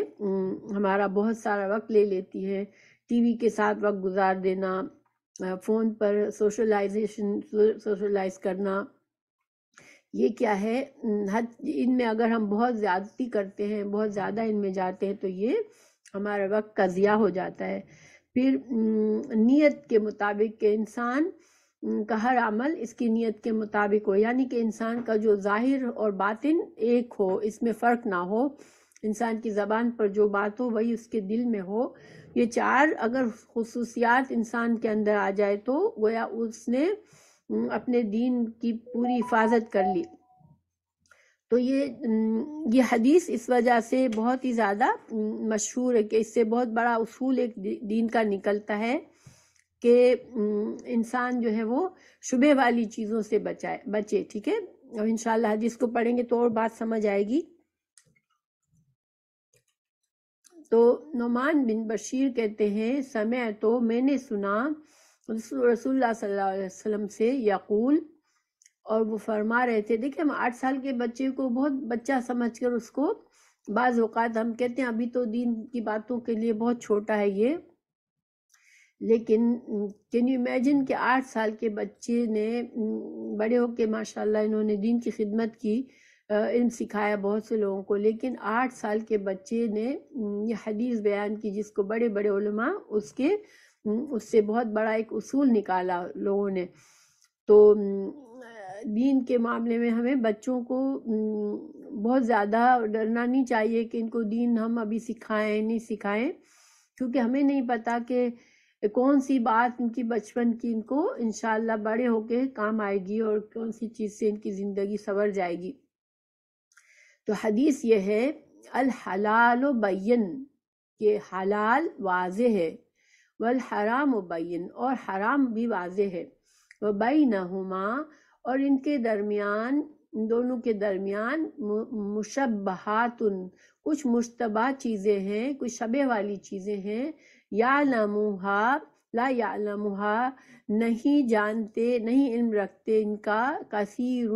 ہمارا بہت سارا وقت لے لیتی ہے۔ ٹی وی کے ساتھ وقت گزار دینا، فون پر سوشلائز کرنا، یہ کیا ہے؟ ان میں اگر ہم بہت زیادتی کرتے ہیں، بہت زیادہ ان میں جاتے ہیں تو یہ ہمارا وقت کا ضیاع ہو جاتا ہے۔ پھر نیت کے مطابق کہ انسان کا ہر عمل اس کی نیت کے مطابق ہو، یعنی کہ انسان کا جو ظاہر اور باطن ایک ہو، اس میں فرق نہ ہو، انسان کی زبان پر جو بات ہو وہی اس کے دل میں ہو۔ یہ 4 اگر خصوصیات انسان کے اندر آ جائے تو گویا اس نے اپنے دین کی پوری حفاظت کر لی۔ تو یہ حدیث اس وجہ سے بہت ہی زیادہ مشہور ہے کہ اس سے بہت بڑا اصول ایک دین کا نکلتا ہے کہ انسان جو ہے وہ شبہ والی چیزوں سے بچے، ٹھیک ہے؟ اور انشاءاللہ حدیث کو پڑھیں گے تو اور بات سمجھ آئے گی۔ تو نعمان بن بشیر کہتے ہیں سمعتو، میں نے سنا رسول اللہ صلی اللہ علیہ وسلم سے یقول، اور وہ فرما رہے تھے۔ دیکھیں ہم 8 سال کے بچے کو بہت بچہ سمجھ کر اس کو بعض اوقات ہم کہتے ہیں ابھی تو دین کی باتوں کے لیے بہت چھوٹا ہے یہ، لیکن کین یو امیجن کہ 8 سال کے بچے نے بڑے ہو کے ماشاءاللہ انہوں نے دین کی خدمت کی، علم سکھایا بہت سے لوگوں کو، لیکن 8 سال کے بچے نے یہ حدیث بیان کی جس کو بڑے بڑے علماء اس سے بہت بڑا ایک اصول نکالا لوگوں نے۔ تو دین کے معاملے میں ہمیں بچوں کو بہت زیادہ ڈرنا نہیں چاہیے کہ ان کو دین ہم ابھی سکھائیں نہیں سکھائیں، کیونکہ ہمیں نہیں پتا کہ کون سی بات ان کی بچپن کی ان کو انشاءاللہ بڑے ہو کے کام آئے گی اور کون سی چیز سے ان کی زندگی سنور جائے گی۔ تو حدیث یہ ہے الحلال بین، کہ حلال واضح ہے، والحرام بین، اور حرام بھی واضح ہے، وبینہما، اور ان کے درمیان، ان دونوں کے درمیان مشبہات، کچھ مشتبہ چیزیں ہیں، کچھ شبہ والی چیزیں ہیں، یعلمھا لا یعلمھا، نہیں جانتے نہیں علم رکھتے ان کا، کثیر،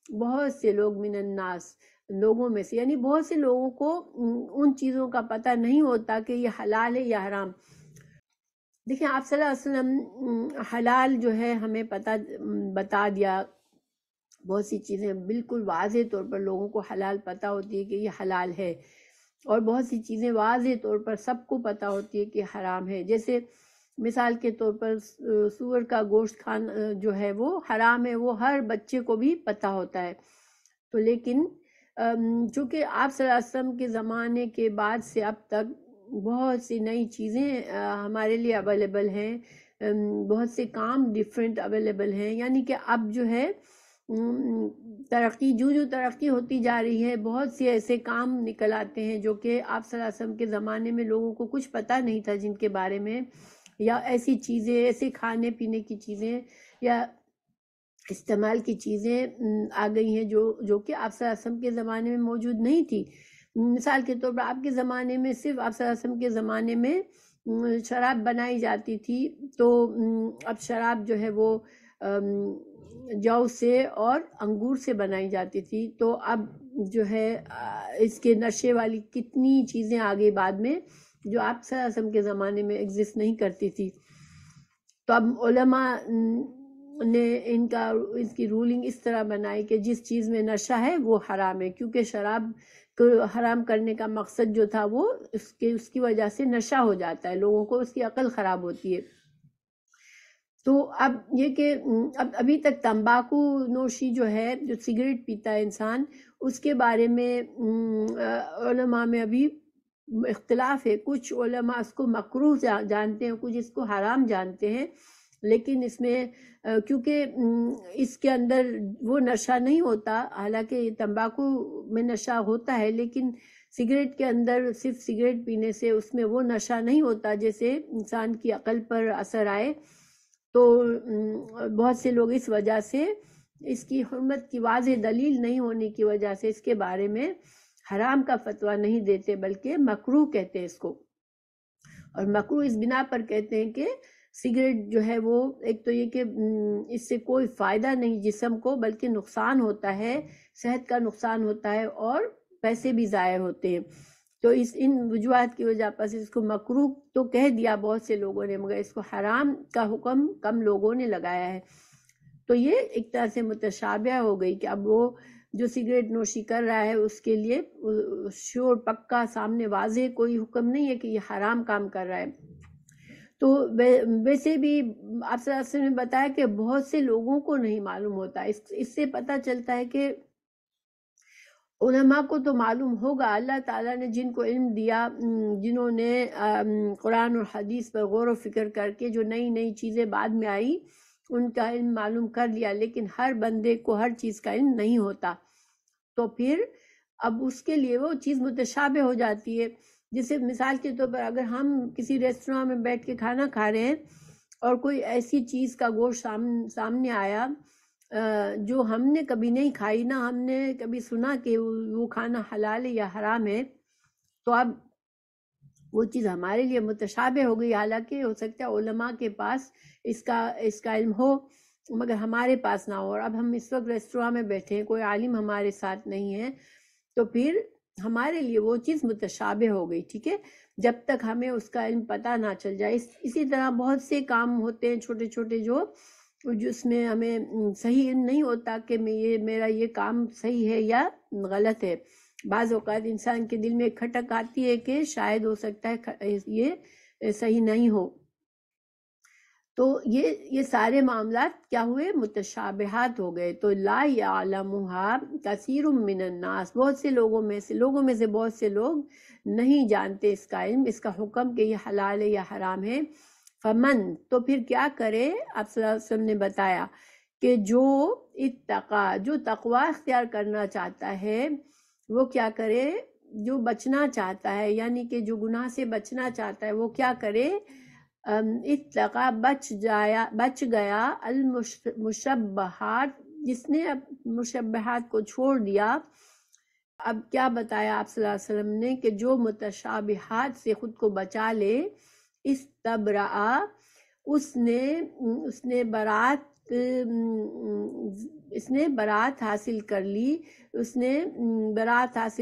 بہت سے لوگ، من الناس، لوگوں میں سے، یعنی بہت سے لوگوں کو ان چیزوں کا پتہ نہیں ہوتا کہ یہ حلال ہے یا حرام۔ دیکھیں آپ صلی اللہ علیہ وسلم حلال جو ہے ہمیں بتا دیا، بہت سی چیزیں بالکل واضح طور پر لوگوں کو حلال پتہ ہوتی ہے کہ یہ حلال ہے، اور بہت سی چیزیں واضح طور پر سب کو پتہ ہوتی ہے کہ حرام ہے. جیسے مثال کے طور پر سور کا گوشت کھانا جو ہے وہ حرام ہے، وہ ہر بچے کو بھی پتہ ہوتا ہے. تو لیکن چونکہ آپ صلی اللہ علیہ وسلم کے زمانے کے بعد سے اب تک بہت سی نئی چیزیں ہمارے لیے اویلیبل ہیں، بہت سے کام ڈیفرنٹ اویلیبل ہیں، یعنی کہ اب جو ہے ترقی جو ترقی ہوتی جا رہی ہے، بہت سے ایسے کام نکل آتے ہیں جو کہ آپ صلی اللہ علیہ وسلم کے زمانے میں لوگوں کو کچھ پتہ نہیں تھا، جن کے بارے میں، یا ایسی چیزیں، ایسے کھانے پینے کی چیزیں یا استعمال کی چیزیں آ گئی ہیں جو کہ آپ صلی اللہ علیہ وسلم کے زمانے میں موجود نہیں تھی. مثال کے طور پر آپ کے زمانے میں صرف آپ صلی اللہ علیہ وسلم کے زمانے میں شراب بنائی جاتی تھی، تو اب شراب جو ہے وہ جو سے اور انگور سے بنائی جاتی تھی، تو اب جو ہے اس کے نشے والی کتنی چیزیں آگئی بعد میں جو آپ صلی اللہ علیہ وسلم کے زمانے میں ایگزسٹ نہیں کرتی تھی. تو اب علماء نے اس کی رولنگ اس طرح بنائی کہ جس چیز میں نشہ ہے وہ حرام ہے، کیونکہ شراب کو حرام کرنے کا مقصد جو تھا وہ اس کی وجہ سے نشہ ہو جاتا ہے، لوگوں کو اس کی عقل خراب ہوتی ہے. تو اب یہ کہ ابھی تک تمباکو نوشی جو ہے، جو سگریٹ پیتا ہے انسان، اس کے بارے میں علماء میں ابھی اختلاف ہے. کچھ علماء اس کو مکروہ جانتے ہیں، کچھ اس کو حرام جانتے ہیں، لیکن اس میں کیونکہ اس کے اندر وہ نشہ نہیں ہوتا، حالانکہ تمباکو میں نشہ ہوتا ہے، لیکن سگریٹ کے اندر صرف سگریٹ پینے سے اس میں وہ نشہ نہیں ہوتا جیسے انسان کی عقل پر اثر آئے. تو بہت سے لوگ اس وجہ سے، اس کی حرمت کی واضح دلیل نہیں ہونے کی وجہ سے اس کے بارے میں حرام کا فتویٰ نہیں دیتے، بلکہ مکروہ کہتے ہیں اس کو. اور مکروہ اس بنا پر کہتے ہیں کہ سگریٹ جو ہے وہ ایک تو یہ کہ اس سے کوئی فائدہ نہیں جسم کو، بلکہ نقصان ہوتا ہے، صحت کا نقصان ہوتا ہے اور پیسے بھی ضائع ہوتے ہیں. تو ان وجوہات کی وجہ پر اس کو مکروہ تو کہہ دیا بہت سے لوگوں نے، مگر اس کو حرام کا حکم کم لوگوں نے لگایا ہے. تو یہ ایک طرح سے متشابہ ہو گئی کہ اب وہ جو سگریٹ نوشی کر رہا ہے اس کے لیے شور پکا سامنے واضح کوئی حکم نہیں ہے کہ یہ حرام کام کر رہا ہے. تو ویسے بھی آپ صلی اللہ علیہ وسلم نے بتایا کہ بہت سے لوگوں کو نہیں معلوم ہوتا. اس سے پتہ چلتا ہے کہ علماء کو تو معلوم ہوگا، اللہ تعالیٰ نے جن کو علم دیا، جنہوں نے قرآن اور حدیث پر غور و فکر کر کے جو نئی نئی چیزیں بعد میں آئی ان کا علم معلوم کر لیا، لیکن ہر بندے کو ہر چیز کا علم نہیں ہوتا. تو پھر اب اس کے لیے وہ چیز متشابہ ہو جاتی ہے. جیسے مثال کے طور پر اگر ہم کسی ریسٹوراں میں بیٹھ کے کھانا کھا رہے ہیں اور کوئی ایسی چیز کا گوشت سامنے آیا جو ہم نے کبھی نہیں کھائی، نہ ہم نے کبھی سنا کہ وہ کھانا حلال ہے یا حرام ہے، تو اب وہ چیز ہمارے لیے متشابہ ہو گئی، حالانکہ ہو سکتا ہے علماء کے پاس اس کا علم ہو مگر ہمارے پاس نہ ہو. اور اب ہم اس وقت ریسٹوراں میں بیٹھے ہیں، کوئی عالم ہمارے ساتھ نہیں ہے، تو پھر ہمارے لیے وہ چیز متشابہ ہو گئی. ٹھیک ہے، جب تک ہمیں اس کا علم پتہ نہ چل جائے. اسی طرح بہت سے کام ہوتے ہیں چھوٹے چھوٹے جس میں ہمیں صحیح علم نہیں ہوتا کہ میرا یہ کام صحیح ہے یا غلط ہے. بعض اوقات انسان کے دل میں کھٹک آتی ہے کہ شاید ہو سکتا ہے یہ صحیح نہیں ہو. تو یہ سارے معاملات کیا ہوئے؟ متشابہات ہو گئے. تو لا یعلمها کثیر من الناس، بہت سے لوگوں میں سے بہت سے لوگ نہیں جانتے اس کا علم، اس کا حکم کہ یہ حلال ہے یا حرام ہے. فمن، تو پھر کیا کرے؟ آپ صلی اللہ علیہ وسلم نے بتایا کہ جو اتقا، جو تقوی اختیار کرنا چاہتا ہے وہ کیا کرے؟ جو بچنا چاہتا ہے، یعنی کہ جو گناہ سے بچنا چاہتا ہے وہ کیا کرے؟ اتقا، بچ گیا المشبہات، جس نے مشبہات کو چھوڑ دیا. اب کیا بتایا آپ صلی اللہ علیہ وسلم نے کہ جو متشابہات سے خود کو بچا لے، استبرأ، اس نے برات حاصل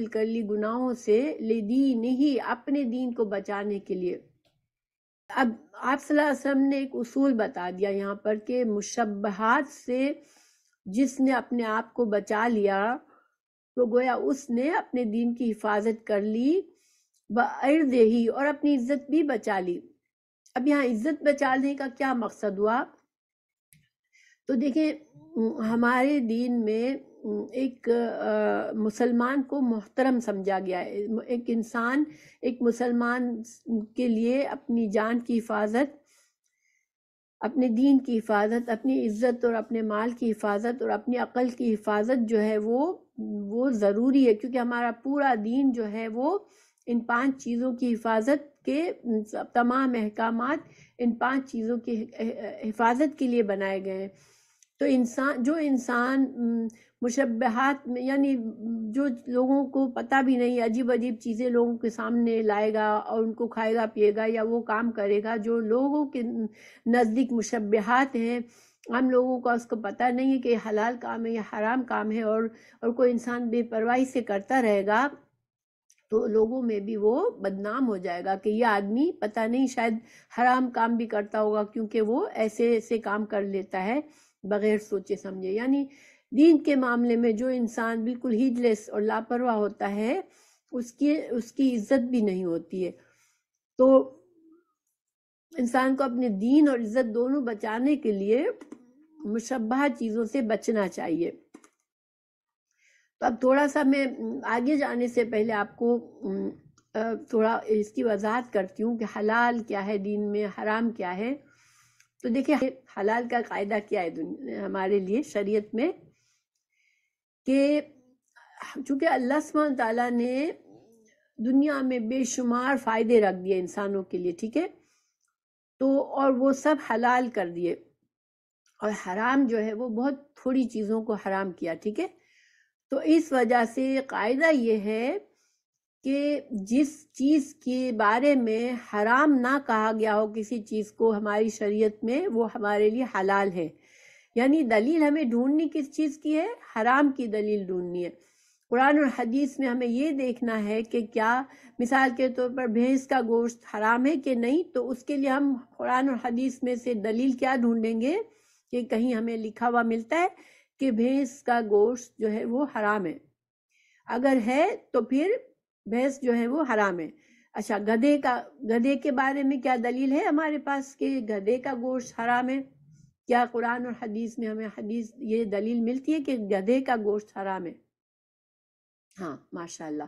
کر لی، گناہوں سے، لدینہ، اپنے دین کو بچانے کے لیے. اب آپ صلی اللہ علیہ وسلم نے ایک اصول بتا دیا یہاں پر کہ مشبہات سے جس نے اپنے آپ کو بچا لیا تو گویا اس نے اپنے دین کی حفاظت کر لی بِعِرْضِهِ، اور اپنی عزت بھی بچا لی۔ اب یہاں عزت بچانے کا کیا مقصد ہوا؟ تو دیکھیں ہمارے دین میں ایک مسلمان کو محترم سمجھا گیا ہے۔ ایک انسان، ایک مسلمان کے لیے اپنی جان کی حفاظت، اپنے دین کی حفاظت، اپنی عزت اور اپنے مال کی حفاظت اور اپنی عقل کی حفاظت جو ہے وہ ضروری ہے، کیونکہ ہمارا پورا دین جو ہے وہ ان 5 چیزوں کی حفاظت کے تمام احکامات ان 5 چیزوں کی حفاظت کے لیے بنائے گئے ہیں۔ تو جو انسان مشبہات میں، یعنی جو لوگوں کو پتہ بھی نہیں، عجیب عجیب چیزیں لوگوں کے سامنے لائے گا اور ان کو کھائے گا پیے گا یا وہ کام کرے گا جو لوگوں کے نزدیک مشبہات ہیں، ہم لوگوں کا اس کو پتہ نہیں ہے کہ یہ حلال کام ہے یا حرام کام ہے، اور کوئی انسان بے پرواہی سے کرتا رہے گا تو لوگوں میں بھی وہ بدنام ہو جائے گا کہ یہ آدمی پتہ نہیں شاید حرام کام بھی کرتا ہوگا، کیونکہ وہ ایسے ایسے کام کر لیتا ہے بغیر سوچے سمجھے۔ یعنی دین کے معاملے میں جو انسان بالکل ہیڈ لیس اور لاپرواہ ہوتا ہے اس کی عزت بھی نہیں ہوتی ہے۔ تو انسان کو اپنے دین اور عزت دونوں بچانے کے لیے مشبہ چیزوں سے بچنا چاہیے۔ تو اب تھوڑا سا میں آگے جانے سے پہلے آپ کو تھوڑا اس کی وضاحت کرتی ہوں کہ حلال کیا ہے دین میں، حرام کیا ہے۔ تو دیکھیں حلال کا قاعدہ کیا ہے ہمارے لیے شریعت میں، کہ چونکہ اللہ سبحانہ تعالیٰ نے دنیا میں بے شمار فائدے رکھ دیے انسانوں کے لیے، ٹھیک ہے، تو اور وہ سب حلال کر دیے، اور حرام جو ہے وہ بہت تھوڑی چیزوں کو حرام کیا، ٹھیک ہے۔ تو اس وجہ سے قاعدہ یہ ہے کہ جس چیز کے بارے میں حرام نہ کہا گیا ہو کسی چیز کو ہماری شریعت میں، وہ ہمارے لیے حلال ہے۔ یعنی دلیل ہمیں ڈھونڈنی کس چیز کی ہے؟ حرام کی دلیل ڈھونڈنی ہے۔ قرآن اور حدیث میں ہمیں یہ دیکھنا ہے کہ کیا مثال کے طور پر بھینس کا گوشت حرام ہے کہ نہیں، تو اس کے لیے ہم قرآن اور حدیث میں سے دلیل کیا ڈھونڈیں گے کہ کہیں ہمیں لکھا ہوا ملتا ہے کہ بھینس کا گوشت جو ہے وہ حرام ہے۔ اگر ہے تو پھر بھینس جو ہے وہ حرام ہے۔ اچھا، گدھے کے بارے میں کیا دلیل ہے ہمارے پاس کہ گدھے کا گوشت حرام ہے؟ کیا قرآن اور حدیث میں ہمیں یہ دلیل ملتی ہے کہ گدھے کا گوشت حرام ہے؟ ہاں ماشاءاللہ،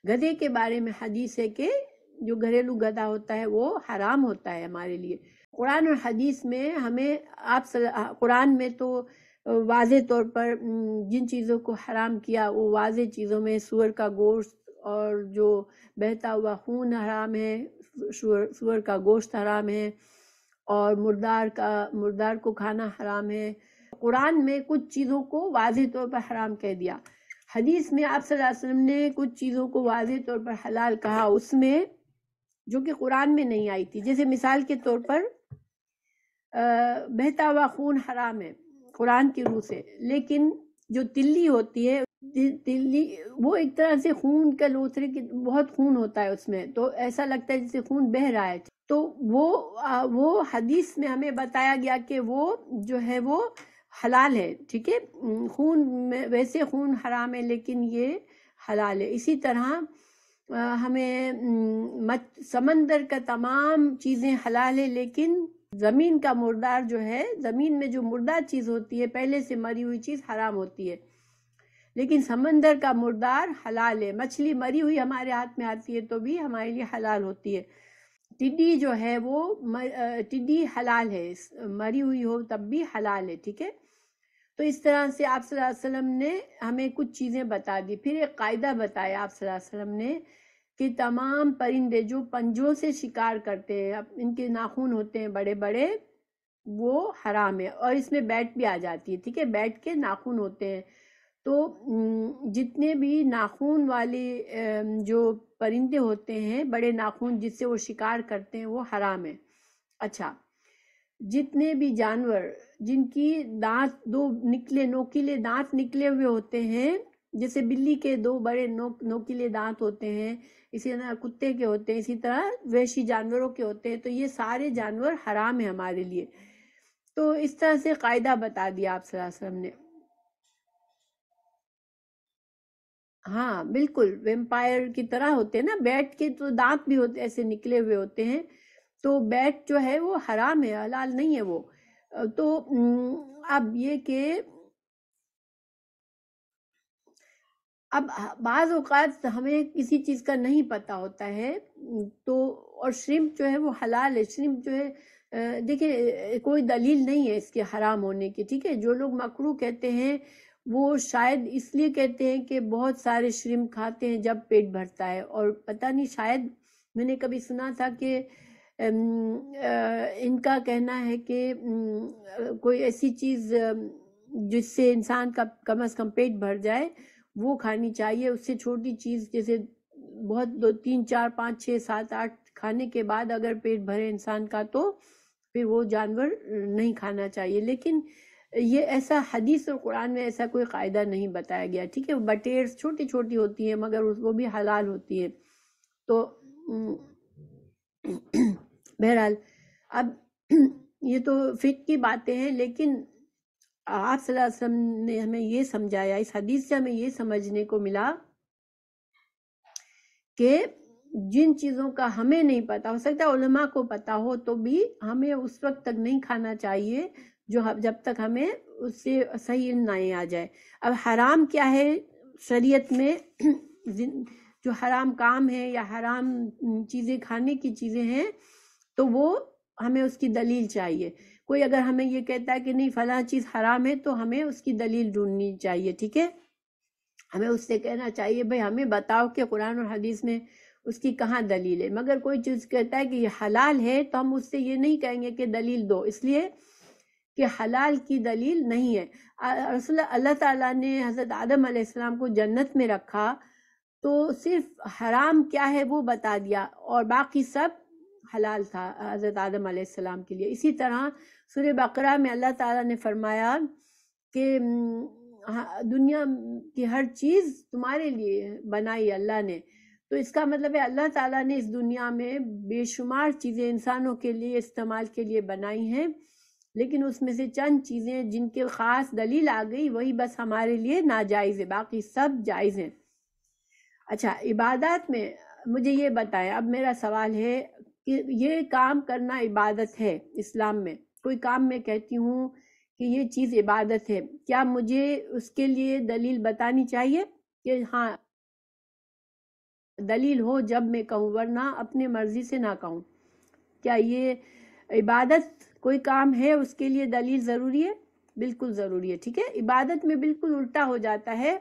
گدھے کے بارے میں حدیث ہے کہ جو گھریلو گدھا ہوتا ہے وہ حرام ہوتا ہے ہمارے لیے۔ قرآن اور حدیث میں ہمیں قرآن میں تو واضح طور پر جن چیزوں کو حرام کیا وہ واضح چیزوں میں سور کا گوشت اور جو بہتا ہوا خون حرام ہے، سور کا گوشت حرام ہے، اور مردار کو کھانا حرام ہے۔ قرآن میں کچھ چیزوں کو واضح طور پر حرام کہہ دیا، حدیث میں آپ صلی اللہ علیہ وسلم نے کچھ چیزوں کو واضح طور پر حلال کہا، اس میں جو کہ قرآن میں نہیں آئی تھی۔ جیسے مثال کے طور پر بہتا ہوا خون حرام ہے قرآن کی روح سے، لیکن جو تلی ہوتی ہے، تلی وہ ایک طرح سے خون کا لوتھڑے کی بہت خون ہوتا ہے اس میں، تو ایسا لگتا ہے جیسے خون بہہ رہا ہے، تو وہ حدیث میں ہمیں بتایا گیا کہ وہ جو ہے وہ حلال ہے، ٹھیک ہے، خون میں ویسے خون حرام ہے لیکن یہ حلال ہے۔ اسی طرح ہمیں سمندر کا تمام چیزیں حلال ہے، لیکن زمین کا مردار جو ہے، زمین میں جو مردار چیز ہوتی ہے پہلے سے مری ہوئی چیز حرام ہوتی ہے، لیکن سمندر کا مردار حلال ہے۔ مچھلی مری ہوئی ہمارے ہاتھ میں آتی ہے تو بھی ہمارے لیے حلال ہوتی ہے۔ ٹڈی جو ہے وہ ٹڈی حلال ہے، مری ہوئی ہو تب بھی حلال ہے، ٹھیک ہے۔ تو اس طرح سے آپ صلی اللہ علیہ وسلم نے ہمیں کچھ چیزیں بتا دی، پھر ایک قاعدہ بتایا آپ صلی اللہ علیہ وسلم نے کہ تمام پرندے جو پنجوں سے شکار کرتے ہیں، ان کے ناخن ہوتے ہیں بڑے بڑے، وہ حرام ہے، اور اس میں بیٹ بھی آ جاتی ہے، ٹھیک ہے، بیٹ کے ناخن ہوتے ہیں۔ تو جتنے بھی ناخن والے جو پرندے ہوتے ہیں بڑے ناخن جس سے وہ شکار کرتے ہیں وہ حرام ہے۔ اچھا، جتنے بھی جانور جن کی دانت دو نوکیلے دانت نکلے ہوئے ہوتے ہیں، جیسے بلی کے 2 بڑے نوکیلے دانت ہوتے ہیں، اسی طرح کتے کے ہوتے ہیں، اسی طرح وحشی جانوروں کے ہوتے ہیں، تو یہ سارے جانور حرام ہیں ہمارے لیے۔ تو اس طرح سے قاعدہ بتا دیا آپ صلی اللہ علیہ وسلم نے۔ ہاں بالکل، ویمپائر کی طرح ہوتے ہیں نا، بیٹ کے تو دانت بھی ہوتے ایسے نکلے ہوئے ہوتے ہیں، تو بیٹ جو ہے وہ حرام ہے، حلال نہیں ہے وہ۔ تو اب یہ کہ اب بعض اوقات ہمیں کسی چیز کا نہیں پتہ ہوتا ہے، تو اور شرمپ جو ہے وہ حلال ہے، شرمپ جو ہے دیکھیں کوئی دلیل نہیں ہے اس کے حرام ہونے کی، ٹھیک ہے۔ جو لوگ مکروہ کہتے ہیں وہ شاید اس لیے کہتے ہیں کہ بہت سارے شرمپ کھاتے ہیں جب پیٹ بھرتا ہے، اور پتہ نہیں شاید میں نے کبھی سنا تھا کہ ان کا کہنا ہے کہ کوئی ایسی چیز جس سے انسان کا کم از کم پیٹ بھر جائے وہ کھانی چاہیے، اس سے چھوٹی چیز جیسے بہت 2 3 4 5 6 7 8 کھانے کے بعد اگر پیٹ بھرے انسان کا تو پھر وہ جانور نہیں کھانا چاہیے۔ لیکن یہ ایسا حدیث اور قرآن میں ایسا کوئی قاعدہ نہیں بتایا گیا، ٹھیک ہے۔ بٹیرز چھوٹی چھوٹی ہوتی ہیں مگر وہ بھی حلال ہوتی ہیں۔ تو بہرحال اب یہ تو فقہ کی باتیں ہیں، لیکن آپ صلی اللہ علیہ وسلم نے ہمیں یہ سمجھایا، اس حدیث سے ہمیں یہ سمجھنے کو ملا کہ جن چیزوں کا ہمیں نہیں پتا، ہو سکتا ہے علماء کو پتا ہو تو بھی ہمیں اس وقت تک نہیں کھانا چاہیے جب تک ہمیں اس سے صحیح علم نہیں آ جائے۔ اب حرام کیا ہے شریعت میں، جو حرام کام ہے یا حرام چیزیں کھانے کی چیزیں ہیں تو وہ ہمیں اس کی دلیل چاہیے۔ کوئی اگر ہمیں یہ کہتا ہے کہ نہیں فلاں چیز حرام ہے تو ہمیں اس کی دلیل ڈھونڈنی چاہیے، ٹھیک ہے۔ ہمیں اس سے کہنا چاہیے بھئی ہمیں بتاؤ کہ قرآن اور حدیث میں اس کی کہاں دلیل ہے۔ مگر کوئی چیز کہتا ہے کہ یہ حلال ہے تو ہم اس سے یہ نہیں کہیں گے کہ دلیل دو، اس لیے کہ حلال کی دلیل نہیں ہے۔ رسول اللہ تعالیٰ نے حضرت آدم علیہ السلام کو جنت میں رکھا تو صرف حرام کیا ہے وہ بتا دیا، اور باقی سب حلال تھا حضرت آدم علیہ السلام کے لیے۔ اسی طرح سورہ بقرہ میں اللہ تعالیٰ نے فرمایا کہ دنیا کی ہر چیز تمہارے لیے بنائی اللہ نے، تو اس کا مطلب ہے اللہ تعالیٰ نے اس دنیا میں بے شمار چیزیں انسانوں کے لیے استعمال کے لیے بنائی ہیں، لیکن اس میں سے چند چیزیں جن کے خاص دلیل آ گئی وہی بس ہمارے لیے ناجائز ہے، باقی سب جائز ہیں۔ اچھا عبادات میں مجھے یہ بتائیں، اب میرا سوال ہے کہ یہ کام کرنا عبادت ہے اسلام میں، کوئی کام میں کہتی ہوں کہ یہ چیز عبادت ہے، کیا مجھے اس کے لیے دلیل بتانی چاہیے کہ ہاں دلیل ہو جب میں کہوں، ورنہ اپنے مرضی سے نہ کہوں؟ کیا یہ عبادت کوئی کام ہے اس کے لیے دلیل ضروری ہے؟ بالکل ضروری ہے، ٹھیک ہے۔ عبادت میں بالکل الٹا ہو جاتا ہے،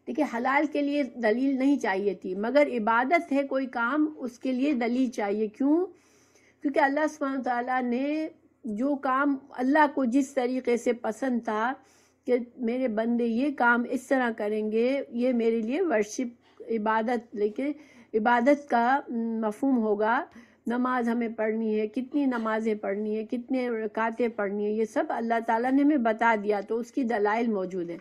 دیکھیں حلال کے لیے دلیل نہیں چاہیے تھی، مگر عبادت ہے کوئی کام اس کے لیے دلیل چاہیے۔ کیوں؟ کیونکہ اللہ سبحانہ وتعالیٰ نے جو کام اللہ کو جس طریقے سے پسند تھا کہ میرے بندے یہ کام اس طرح کریں گے، یہ میرے لیے ورشپ عبادت، لیکن عبادت کا مفہوم ہوگا نماز ہمیں پڑھنی ہے، کتنی نمازیں پڑھنی ہے، کتنے رکعتیں پڑھنی ہے، یہ سب اللہ تعالیٰ نے ہمیں بتا دیا، تو اس کی دلائل موجود ہیں۔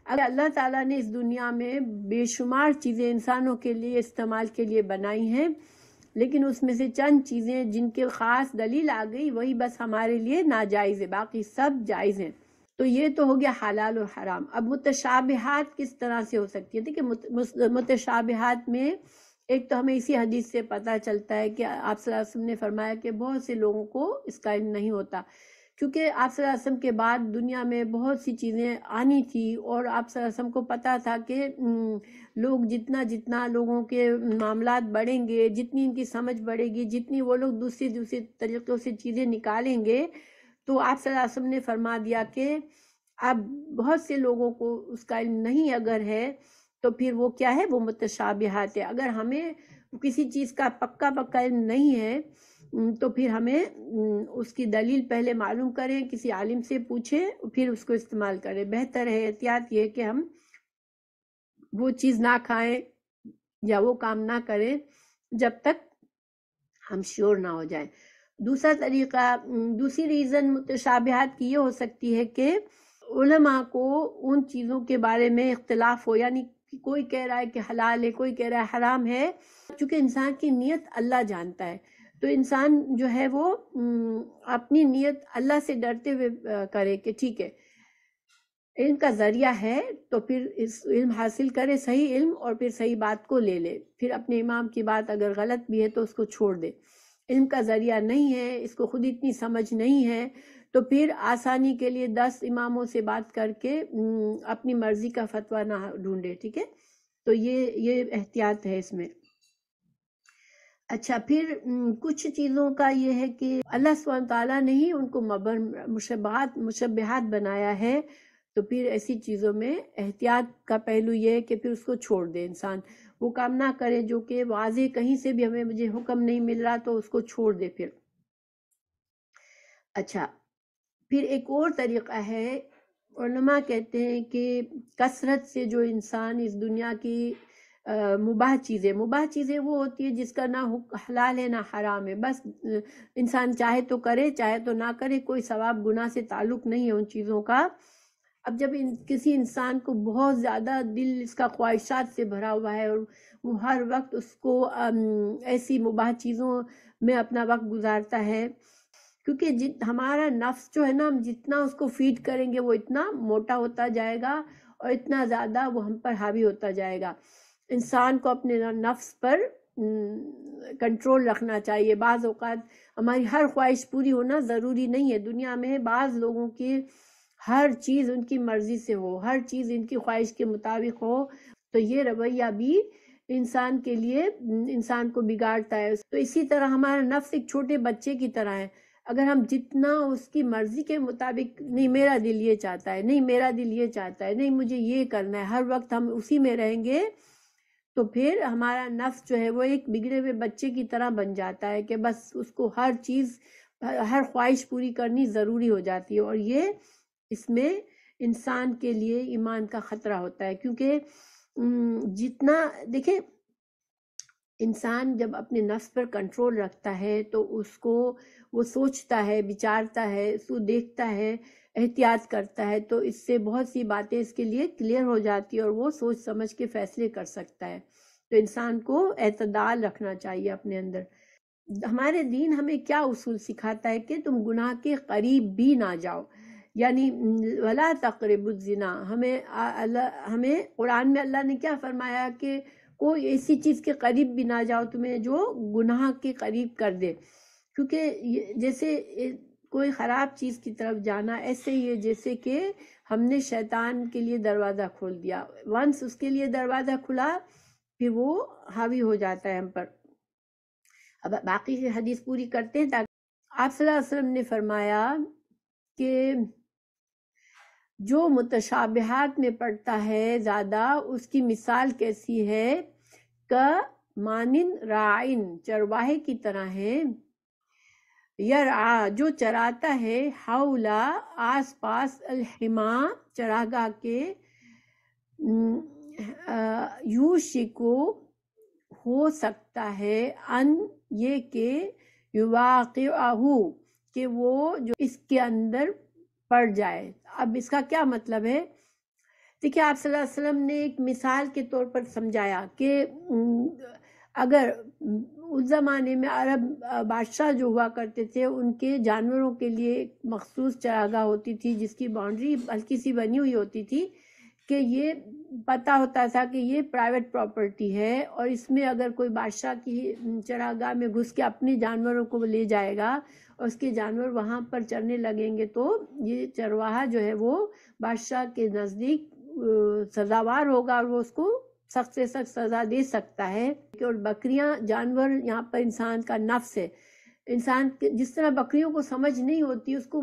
اگر اللہ تعالیٰ نے اس دنیا میں بے شمار چیزیں انسانوں کے لیے استعمال کے لیے بنائی ہیں، لیکن اس میں سے چند چیزیں جن کے خاص دلیل آ گئی وہی بس ہمارے لیے ناجائز ہے، باقی سب جائز ہیں۔ تو یہ تو ہو گیا حلال اور حرام۔ اب متشابہات کس طرح سے ہو سکتی ہے؟ دیکھیں متشابہات میں ایک تو ہمیں اسی حدیث سے پتہ چلتا ہے کہ آپ صلی اللہ علیہ وسلم نے فرمایا کہ بہت سے لوگوں کو اس کا علم نہیں ہوتا، کیونکہ آپ صلی اللہ علیہ وسلم کے بعد دنیا میں بہت سی چیزیں آنی تھی، اور آپ صلی اللہ علیہ وسلم کو پتہ تھا کہ لوگ جتنا لوگوں کے معاملات بڑھیں گے، جتنی ان کی سمجھ بڑھے گی، جتنی وہ لوگ دوسری طریقوں سے چیزیں نکالیں گے، تو آپ صلی اللہ علیہ وسلم نے فرما دیا کہ اب بہت سے لوگوں کو اس کا علم نہیں اگر ہے تو پھر وہ کیا ہے، وہ متشابہات ہے۔ اگر ہمیں کسی چیز کا پکا علم نہیں ہے تو پھر ہمیں اس کی دلیل پہلے معلوم کریں، کسی عالم سے پوچھیں، پھر اس کو استعمال کریں۔ بہتر ہے، احتیاط یہ کہ ہم وہ چیز نہ کھائیں یا وہ کام نہ کریں جب تک ہم شیور نہ ہو جائیں۔ دوسرا طریقہ، دوسری ریزن متشابہات کی یہ ہو سکتی ہے کہ علماء کو ان چیزوں کے بارے میں اختلاف ہو، یعنی کہ کوئی کہہ رہا ہے کہ حلال ہے، کوئی کہہ رہا ہے حرام ہے، چونکہ انسان کی نیت اللہ جانتا ہے، تو انسان جو ہے وہ اپنی نیت اللہ سے ڈرتے ہوئے کرے کہ ٹھیک ہے علم کا ذریعہ ہے تو پھر اس علم حاصل کرے، صحیح علم، اور پھر صحیح بات کو لے لے، پھر اپنے امام کی بات اگر غلط بھی ہے تو اس کو چھوڑ دے۔ علم کا ذریعہ نہیں ہے، اس کو خود اتنی سمجھ نہیں ہے، تو پھر آسانی کے لیے 10 اماموں سے بات کر کے اپنی مرضی کا فتویٰ نہ ڈھونڈے، ٹھیک ہے؟ تو یہ احتیاط ہے اس میں۔ اچھا، پھر کچھ چیزوں کا یہ ہے کہ اللہ سبحانہ تعالیٰ نے ہی ان کو مشبہات بنایا ہے، تو پھر ایسی چیزوں میں احتیاط کا پہلو یہ ہے کہ پھر اس کو چھوڑ دے انسان، وہ کام نہ کرے جو کہ واضح کہیں سے بھی مجھے حکم نہیں مل رہا تو اس کو چھوڑ دے پھر۔ اچھا، پھر ایک اور طریقہ ہے، علماء کہتے ہیں کہ کثرت سے جو انسان اس دنیا کی مباح چیزیں وہ ہوتی ہے جس کا نہ حلال ہے نہ حرام ہے، بس انسان چاہے تو کرے چاہے تو نہ کرے، کوئی ثواب گناہ سے تعلق نہیں ہے ان چیزوں کا۔ اب جب کسی انسان کو بہت زیادہ دل اس کا خواہشات سے بھرا ہوا ہے اور وہ ہر وقت اس کو ایسی مباح چیزوں میں اپنا وقت گزارتا ہے، کیونکہ ہمارا نفس جو ہے نا، ہم جتنا اس کو فیڈ کریں گے وہ اتنا موٹا ہوتا جائے گا اور اتنا زیادہ وہ ہم پر حاوی ہوتا جائے گا۔ انسان کو اپنے نفس پر کنٹرول رکھنا چاہیے۔ بعض اوقات ہماری ہر خواہش پوری ہونا ضروری نہیں ہے، دنیا میں بعض لوگوں کی ہر چیز ان کی مرضی سے ہو، ہر چیز ان کی خواہش کے مطابق ہو، تو یہ رویہ بھی انسان کے لیے انسان کو بگاڑتا ہے۔ تو اسی طرح ہمارا نفس ایک چھوٹے بچے کی طرح ہے، اگر ہم جتنا اس کی مرضی کے مطابق، نہیں میرا دل یہ چاہتا ہے، نہیں میرا دل یہ چاہتا ہے، نہیں مجھے یہ کرنا ہے، ہر وقت ہم اسی میں رہیں گے، تو پھر ہمارا نفس جو ہے وہ ایک بگڑے ہوئے بچے کی طرح بن جاتا ہے کہ بس اس کو ہر چیز، ہر خواہش پوری کرنی ضروری ہو جاتی ہے، اور یہ اس میں انسان کے لیے ایمان کا خطرہ ہوتا ہے، کیونکہ جتنا دیکھیں انسان جب اپنے نفس پر کنٹرول رکھتا ہے تو اس کو وہ سوچتا ہے، بچارتا ہے، اس کو دیکھتا ہے، احتیاط کرتا ہے، تو اس سے بہت سی باتیں اس کے لیے کلیئر ہو جاتی ہے اور وہ سوچ سمجھ کے فیصلے کر سکتا ہے۔ تو انسان کو اعتدال رکھنا چاہیے اپنے اندر۔ ہمارے دین ہمیں کیا اصول سکھاتا ہے کہ تم گناہ کے قریب بھی نہ جاؤ، یعنی ولا تقربوا الزنا۔ ہمیں قرآن میں اللہ نے کیا فرمایا کہ کوئی ایسی چیز کے قریب بھی نہ جاؤ تمہیں جو گناہ کے قریب کر دے، کیونکہ جیسے کوئی خراب چیز کی طرف جانا ایسے ہی ہے جیسے کہ ہم نے شیطان کے لیے دروازہ کھول دیا، ونس اس کے لیے دروازہ کھلا پھر وہ حاوی ہو جاتا ہے ہم پر۔ اب باقی کی حدیث پوری کرتے ہیں تاکہ آپ صلی اللہ علیہ وسلم نے فرمایا کہ جو متشابہات میں پڑتا ہے زیادہ، اس کی مثال کیسی ہے کہ مانند راعن، چرواہے کی طرح ہے، یرعا، جو چراتا ہے، حولا، آس پاس، الحما، چراگاہ کے، یوشکو، ہو سکتا ہے، ان، یہ کہ، یواقعہ، کہ وہ جو اس کے اندر پڑ جائے۔ اب اس کا کیا مطلب ہے؟ دیکھیں آپ صلی اللہ علیہ وسلم نے ایک مثال کے طور پر سمجھایا کہ اگر اس زمانے میں عرب بادشاہ جو ہوا کرتے تھے ان کے جانوروں کے لیے ایک مخصوص چراگاہ ہوتی تھی جس کی باؤنڈری ہلکی سی بنی ہوئی ہوتی تھی، کہ یہ پتہ ہوتا تھا کہ یہ پرائیویٹ پراپرٹی ہے اور اس میں اگر کوئی بادشاہ کی چراگاہ میں گھس کے اپنے جانوروں کو لے جائے گا اور اس کے جانور وہاں پر چرنے لگیں گے تو یہ چرواہا جو ہے وہ بادشاہ کے نزدیک سزاوار ہوگا اور وہ اس کو سخت سے سخت سزا دے سکتا ہے۔ اور بکریاں جانور، یہاں پر انسان کا نفس ہے، انسان جس طرح بکریوں کو سمجھ نہیں ہوتی، اس کو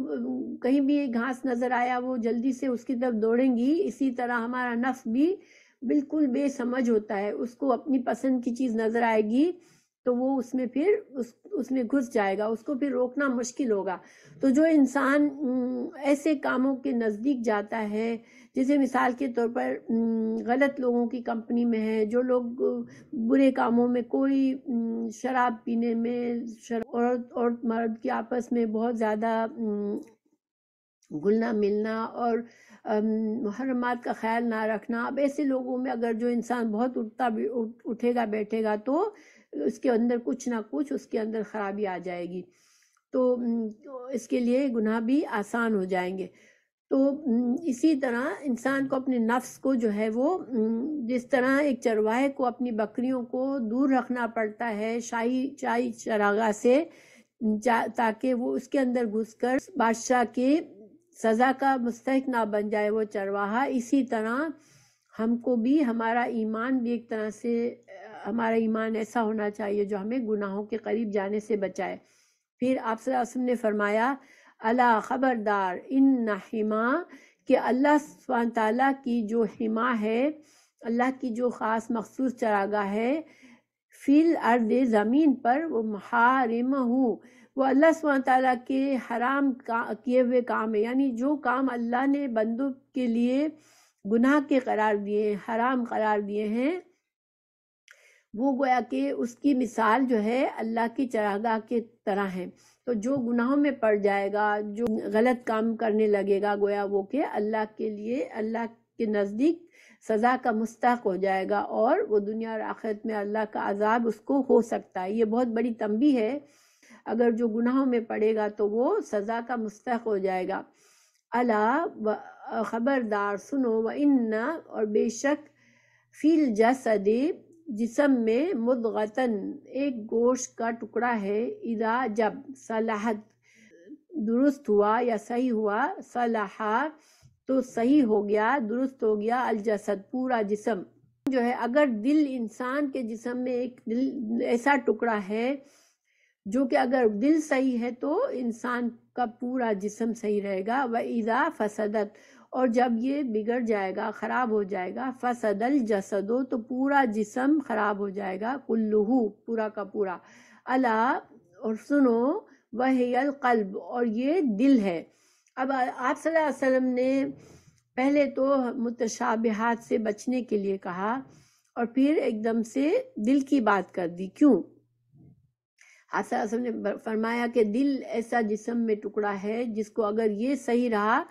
کہیں بھی گھاس نظر آیا وہ جلدی سے اس کی طرف دوڑیں گی، اسی طرح ہمارا نفس بھی بالکل بے سمجھ ہوتا ہے، اس کو اپنی پسند کی چیز نظر آئے گی تو وہ اس میں پھر اس میں گھس جائے گا، اس کو پھر روکنا مشکل ہوگا۔ تو جو انسان ایسے کاموں کے نزدیک جاتا ہے، جیسے مثال کے طور پر غلط لوگوں کی کمپنی میں ہے، جو لوگ برے کاموں میں، کوئی شراب پینے میں، عورت مرد کی آپس میں بہت زیادہ گھلنا ملنا اور محرمات کا خیال نہ رکھنا. اب ایسے لوگوں میں اگر جو انسان بہت اٹھے گا بیٹھے گا تو اس کے اندر کچھ نہ کچھ اس کے اندر خرابی آ جائے گی، تو اس کے لیے گناہ بھی آسان ہو جائیں گے. تو اسی طرح انسان کو اپنے نفس کو جو ہے وہ جس طرح ایک چرواہے کو اپنی بکریوں کو دور رکھنا پڑتا ہے شاہی چراگاہ سے، تاکہ وہ اس کے اندر گھس کر بادشاہ کے سزا کا مستحق نہ بن جائے وہ چرواہا، اسی طرح ہم کو بھی ہمارا ایمان بھی ایک طرح سے ہمارا ایمان ایسا ہونا چاہیے جو ہمیں گناہوں کے قریب جانے سے بچائے. پھر آپ صلی اللہ علیہ وسلم نے فرمایا الا خبردار ان حما، کہ اللہ سبحانہ تعالیٰ کی جو حما ہے، اللہ کی جو خاص مخصوص چراگاہ ہے، فی الارض زمین پر، وہ محارمہ، وہ اللہ سبحانہ تعالیٰ کے حرام کیے ہوئے کام ہے، یعنی جو کام اللہ نے بندوں کے لیے گناہ کے قرار دیے ہیں، حرام قرار دیے ہیں، وہ گویا کہ اس کی مثال جو ہے اللہ کی چراگاہ کے طرح ہے. تو جو گناہوں میں پڑ جائے گا، جو غلط کام کرنے لگے گا، گویا وہ کہ اللہ کے لیے اللہ کے نزدیک سزا کا مستحق ہو جائے گا، اور وہ دنیا اور آخرت میں اللہ کا عذاب اس کو ہو سکتا ہے. یہ بہت بڑی تنبیہ ہے، اگر جو گناہوں میں پڑے گا تو وہ سزا کا مستحق ہو جائے گا. الا خبردار سنو، وَإِنَّ، اور بے شک، فی الجسد، جسم میں، مضغتن، ایک گوشت کا ٹکڑا ہے، اذا، جب، صلحت، درست ہوا یا صحیح ہوا، صلحا، تو صحیح ہو گیا، درست ہو گیا، الجسد، پورا جسم جو ہے. اگر دل، انسان کے جسم میں ایک دل ایسا ٹکڑا ہے جو کہ اگر دل صحیح ہے تو انسان کا پورا جسم صحیح رہے گا. وَإِذَا فَسَدَتْ، اور جب یہ بگڑ جائے گا، خراب ہو جائے گا، فَسَدَ الْجَسَدُ، تو پورا جسم خراب ہو جائے گا، كُلُّهُ، پورا کا پورا. الا، اور سنو، وَهِيَ الْقَلْبُ، اور یہ دل ہے. اب آپ صلی اللہ علیہ وسلم نے پہلے تو متشابہات سے بچنے کے لیے کہا، اور پھر ایک دم سے دل کی بات کر دی. کیوں؟ آپ صلی اللہ علیہ وسلم نے فرمایا کہ دل ایسا جسم میں ٹکڑا ہے جس کو اگر یہ صحیح رہا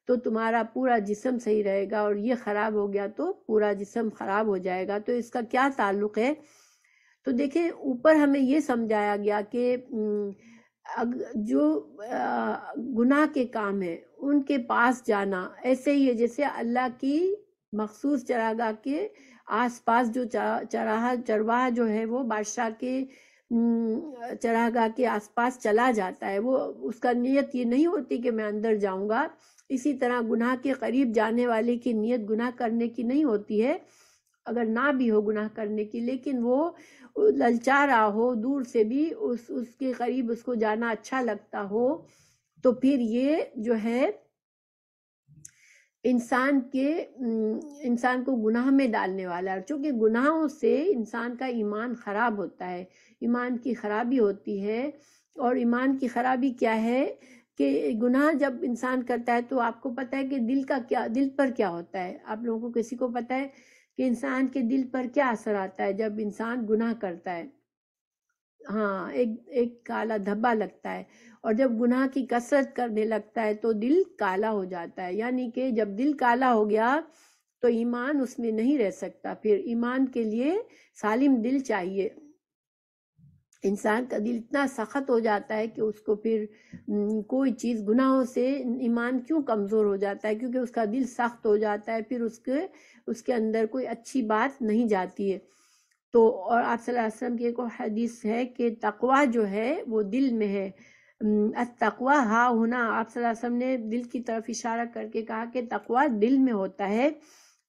تو تمہارا پورا جسم صحیح رہے گا، اور یہ خراب ہو گیا تو پورا جسم خراب ہو جائے گا. تو اس کا کیا تعلق ہے؟ تو دیکھیں، اوپر ہمیں یہ سمجھایا گیا کہ جو گناہ کے کام ہیں ان کے پاس جانا ایسے ہی ہے جیسے اللہ کی مخصوص چراگاہ کے آس پاس جو چرواہا جو ہے وہ بادشاہ کے چراگاہ کے آس پاس چلا جاتا ہے، وہ اس کا نیت یہ نہیں ہوتی کہ میں اندر جاؤں گا. اسی طرح گناہ کے قریب جانے والے کی نیت گناہ کرنے کی نہیں ہوتی ہے، اگر نہ بھی ہو گناہ کرنے کی، لیکن وہ للچا رہا ہو، دور سے بھی اس کے قریب اس کو جانا اچھا لگتا ہو، تو پھر یہ جو ہے انسان کو گناہ میں ڈالنے والا ہے. چونکہ گناہوں سے انسان کا ایمان خراب ہوتا ہے، ایمان کی خرابی ہوتی ہے. اور ایمان کی خرابی کیا ہے کہ گناہ جب انسان کرتا ہے تو آپ کو پتہ ہے کہ دل پر کیا ہوتا ہے. آپ لوگوں کو کسی کو پتہ ہے کہ انسان کے دل پر کیا اثر آتا ہے جب انسان گناہ کرتا ہے؟ ہاں، ایک کالا دھبا لگتا ہے. اور جب گناہ کی کثرت کرنے لگتا ہے تو دل کالا ہو جاتا ہے، یعنی کہ جب دل کالا ہو گیا تو ایمان اس میں نہیں رہ سکتا. پھر ایمان کے لیے سالم دل چاہیے. انسان کا دل اتنا سخت ہو جاتا ہے کہ اس کو پھر کوئی چیز، گناہوں سے ایمان کیوں کمزور ہو جاتا ہے؟ کیونکہ اس کا دل سخت ہو جاتا ہے، پھر اس کے اندر کوئی اچھی بات نہیں جاتی ہے. تو اور آپ صلی اللہ علیہ وسلم کی ایک حدیث ہے کہ تقویٰ جو ہے وہ دل میں ہے. التقویٰ ہا ہونا، آپ صلی اللہ علیہ وسلم نے دل کی طرف اشارہ کر کے کہا کہ تقویٰ دل میں ہوتا ہے.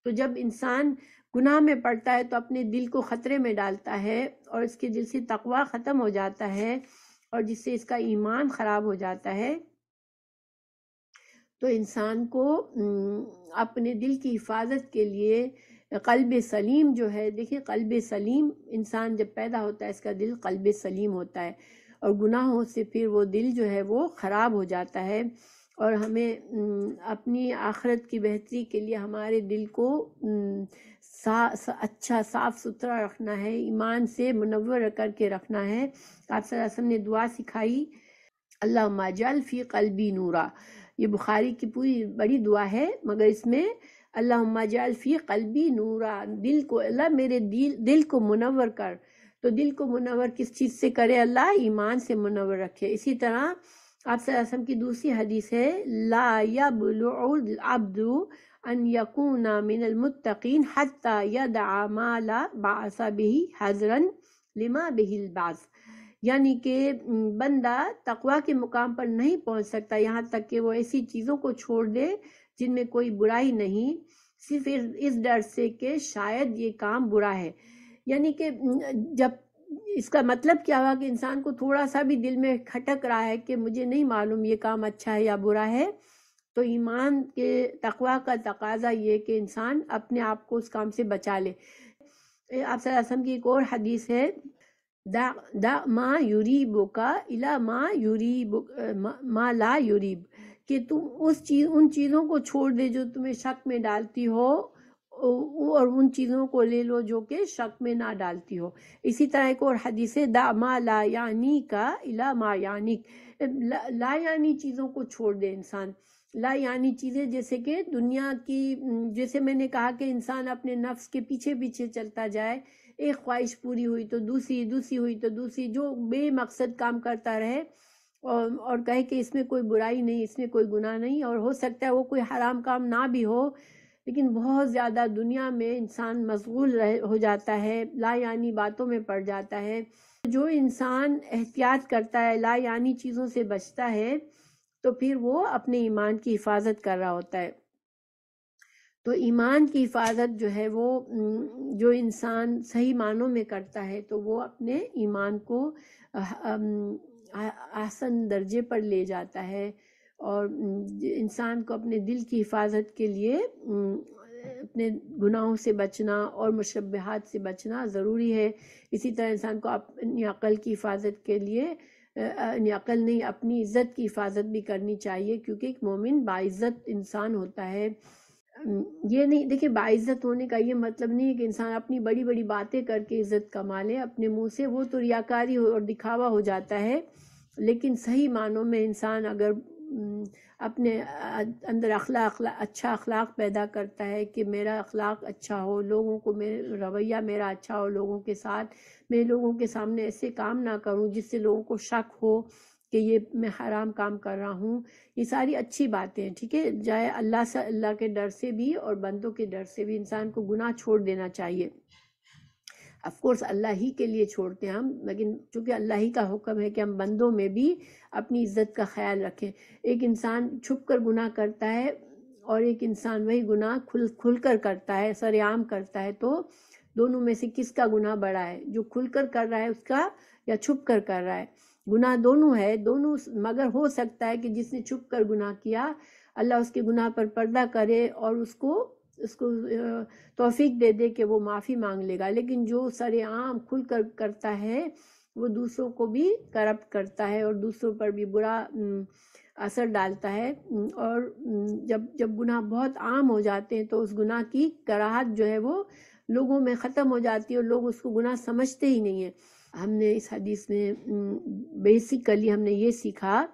تو جب انسان گناہ میں پڑتا ہے تو اپنے دل کو خطرے میں ڈالتا ہے، اور اس کے دل سے تقویٰ ختم ہو جاتا ہے، اور جس سے اس کا ایمان خراب ہو جاتا ہے. تو انسان کو اپنے دل کی حفاظت کے لیے قلب سلیم جو ہے، دیکھیں قلب سلیم، انسان جب پیدا ہوتا ہے اس کا دل قلب سلیم ہوتا ہے، اور گناہوں سے پھر وہ دل جو ہے وہ خراب ہو جاتا ہے. اور ہمیں اپنی آخرت کی بہتری کے لیے ہمارے دل کو اچھا صاف ستھرا رکھنا ہے، ایمان سے منور کر کے رکھنا ہے. آپ صلی اللہ علیہ وسلم نے دعا سکھائی، اللہم اجعل فی قلبی نورا، یہ بخاری کی پوری بڑی دعا ہے، مگر اس میں اللہم اجعل فی قلبی نورا، دل کو اللہ میرے دل کو منور کر. تو دل کو منور کس چیز سے کرے اللہ؟ ایمان سے منور رکھے. اسی طرح آپ صلی اللہ علیہ وسلم کی دوسری حدیث ہے لا یبلغ العبد ان یکون من المتقین حتی یدع ما لا بعث به حذرا لما به البعث، یعنی کہ بندہ تقوی کے مقام پر نہیں پہنچ سکتا یہاں تک کہ وہ ایسی چیزوں کو چھوڑ دے جن میں کوئی برائی نہیں، صرف اس ڈر سے کہ شاید یہ کام برا ہے. یعنی کہ جب اس کا مطلب کیا ہوا کہ انسان کو تھوڑا سا بھی دل میں کھٹک رہا ہے کہ مجھے نہیں معلوم یہ کام اچھا ہے یا برا ہے، تو ایمان کے تقوی کا تقاضا یہ کہ انسان اپنے آپ کو اس کام سے بچا لے. آپ صلی اللہ علیہ وسلم کی ایک اور حدیث ہے دا ما یریبک الی ما لا یریب، کہ تم ان چیزوں کو چھوڑ دے جو تمہیں شک میں ڈالتی ہو، اور ان چیزوں کو لے لو جو کہ شک میں نہ ڈالتی ہو. اسی طرح ایک اور حدیث ہے دا ما لا یعنیک الی ما یعنیک، لا یعنی چیزوں کو چھوڑ دے انسان. لا یعنی چیزیں جیسے کہ دنیا کی، جیسے میں نے کہا کہ انسان اپنے نفس کے پیچھے پیچھے چلتا جائے، ایک خواہش پوری ہوئی تو دوسری ہوئی تو دوسری، جو بے مقصد کام کرتا رہے اور کہے کہ اس میں کوئی برائی نہیں، اس میں کوئی گناہ نہیں، اور ہو سکتا ہے وہ کوئی حرام کام نہ بھی ہو، لیکن بہت زیادہ دنیا میں انسان مشغول ہو جاتا ہے، لا یعنی باتوں میں پڑ جاتا ہے. جو انسان احتیاط کرتا ہے، لا یعنی چیزوں سے بچتا ہے، تو پھر وہ اپنے ایمان کی حفاظت کر رہا ہوتا ہے. تو ایمان کی حفاظت جو ہے وہ جو انسان صحیح معنوں میں کرتا ہے تو وہ اپنے ایمان کو احسن درجے پر لے جاتا ہے، اور انسان کو اپنے دل کی حفاظت کے لیے اپنے گناہوں سے بچنا اور مشبہات سے بچنا ضروری ہے. اسی طرح انسان کو اپنی عقل کی حفاظت کے لیے عقل نہیں، اپنی عزت کی حفاظت بھی کرنی چاہیے، کیونکہ ایک مومن باعزت انسان ہوتا ہے. یہ نہیں، دیکھیں باعزت ہونے کا یہ مطلب نہیں ہے کہ انسان اپنی بڑی بڑی باتیں کر کے عزت کما لے اپنے منہ سے، وہ تو ریاکاری اور دکھاوا ہو جاتا ہے. لیکن صحیح معنوں میں انسان اگر اپنے اندر اچھا اخلاق پیدا کرتا ہے کہ میرا اخلاق اچھا ہو، لوگوں کو رویہ میرا اچھا ہو لوگوں کے ساتھ، میں لوگوں کے سامنے ایسے کام نہ کروں جس سے لوگوں کو شک ہو کہ یہ میں حرام کام کر رہا ہوں، یہ ساری اچھی باتیں ہیں. ٹھیک ہے، جائے اللہ کے ڈر سے بھی اور بندوں کے ڈر سے بھی انسان کو گناہ چھوڑ دینا چاہیے. آف کورس اللہ ہی کے لیے چھوڑتے ہیں ہم، لیکن چونکہ اللہ ہی کا حکم ہے کہ ہم بندوں میں بھی اپنی عزت کا خیال رکھیں. ایک انسان چھپ کر گناہ کرتا ہے اور ایک انسان وہی گناہ کھل کر کرتا ہے، سر عام کرتا ہے، تو دونوں میں سے کس کا گناہ بڑا ہے؟ جو کھل کر کر رہا ہے اس کا، یا چھپ کر کر رہا ہے؟ گناہ دونوں ہے، دونوں، مگر ہو سکتا ہے کہ جس نے چھپ کر گناہ کیا اللہ اس کے گناہ پر پردہ کرے اور اس کو توفیق دے دے کہ وہ معافی مانگ لے گا. لیکن جو سر عام کھل کر کرتا ہے وہ دوسروں کو بھی کرپٹ کرتا ہے اور دوسروں پر بھی برا اثر ڈالتا ہے. اور جب گناہ بہت عام ہو جاتے ہیں تو اس گناہ کی کراہت جو ہے وہ لوگوں میں ختم ہو جاتی ہے اور لوگ اس کو گناہ سمجھتے ہی نہیں ہیں. ہم نے اس حدیث میں بیسیکلی ہم نے یہ سیکھا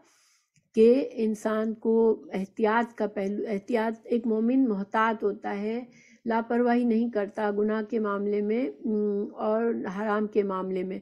کہ انسان کو احتیاط کا پہلو، ایک مومن محتاط ہوتا ہے، لاپرواہی نہیں کرتا گناہ کے معاملے میں اور حرام کے معاملے میں.